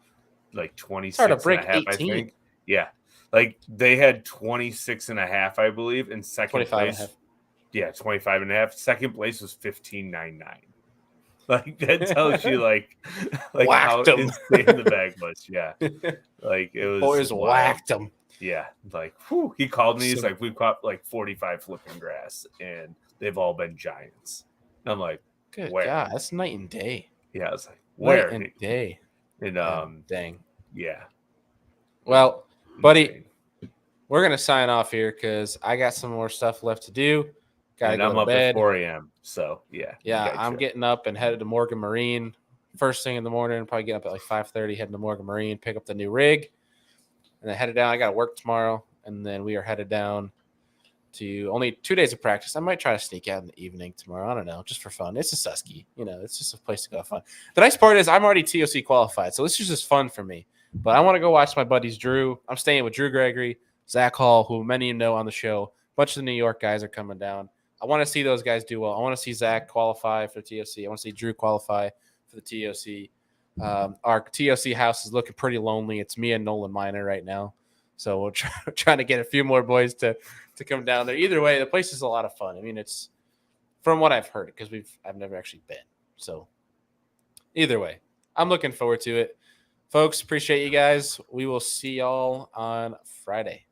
like 26 hard to break and a half, 18. I think. Yeah. Like they had 26 and a half, I believe, in second 25 and a place. half. Yeah, 25 and a half. Second place was 15.99. Like that tells you like how Whacked 'em. insane the bag was. Yeah. Like it was Boys wild. whacked them. Yeah, like whew, he called me. He's So- like, we've caught like 45 flipping grass, and they've all been giants. And I'm like, Good where? God, that's night and day. Yeah, I was like, where? Night and day. And Dang. yeah. Well, buddy, Insane. we're gonna sign off here because I got some more stuff left to do. Gotta And go I'm to up bed. at 4 a.m. So yeah, Yeah, gotcha. I'm getting up and headed to Morgan Marine first thing in the morning. Probably get up at like 5:30, heading to Morgan Marine, pick up the new rig, and then headed down. I got to work tomorrow, and then we are headed down to only 2 days of practice. I might try to sneak out in the evening tomorrow. I don't know, just for fun. It's a Susky, it's just a place to go have fun. The nice part is I'm already TOC qualified, so this is just fun for me. But I want to go watch my buddies Drew. I'm staying with Drew Gregory, Zach Hall, who many of you know on the show. A bunch of the New York guys are coming down. I want to see those guys do well. I want to see Zach qualify for TOC. I want to see Drew qualify for the TOC. Our TOC house is looking pretty lonely. It's me and Nolan Miner right now. So we're trying to get a few more boys to come down there. Either way, the place is a lot of fun. I mean, it's from what I've heard because I've never actually been. So either way, I'm looking forward to it. Folks, appreciate you guys. We will see y'all on Friday.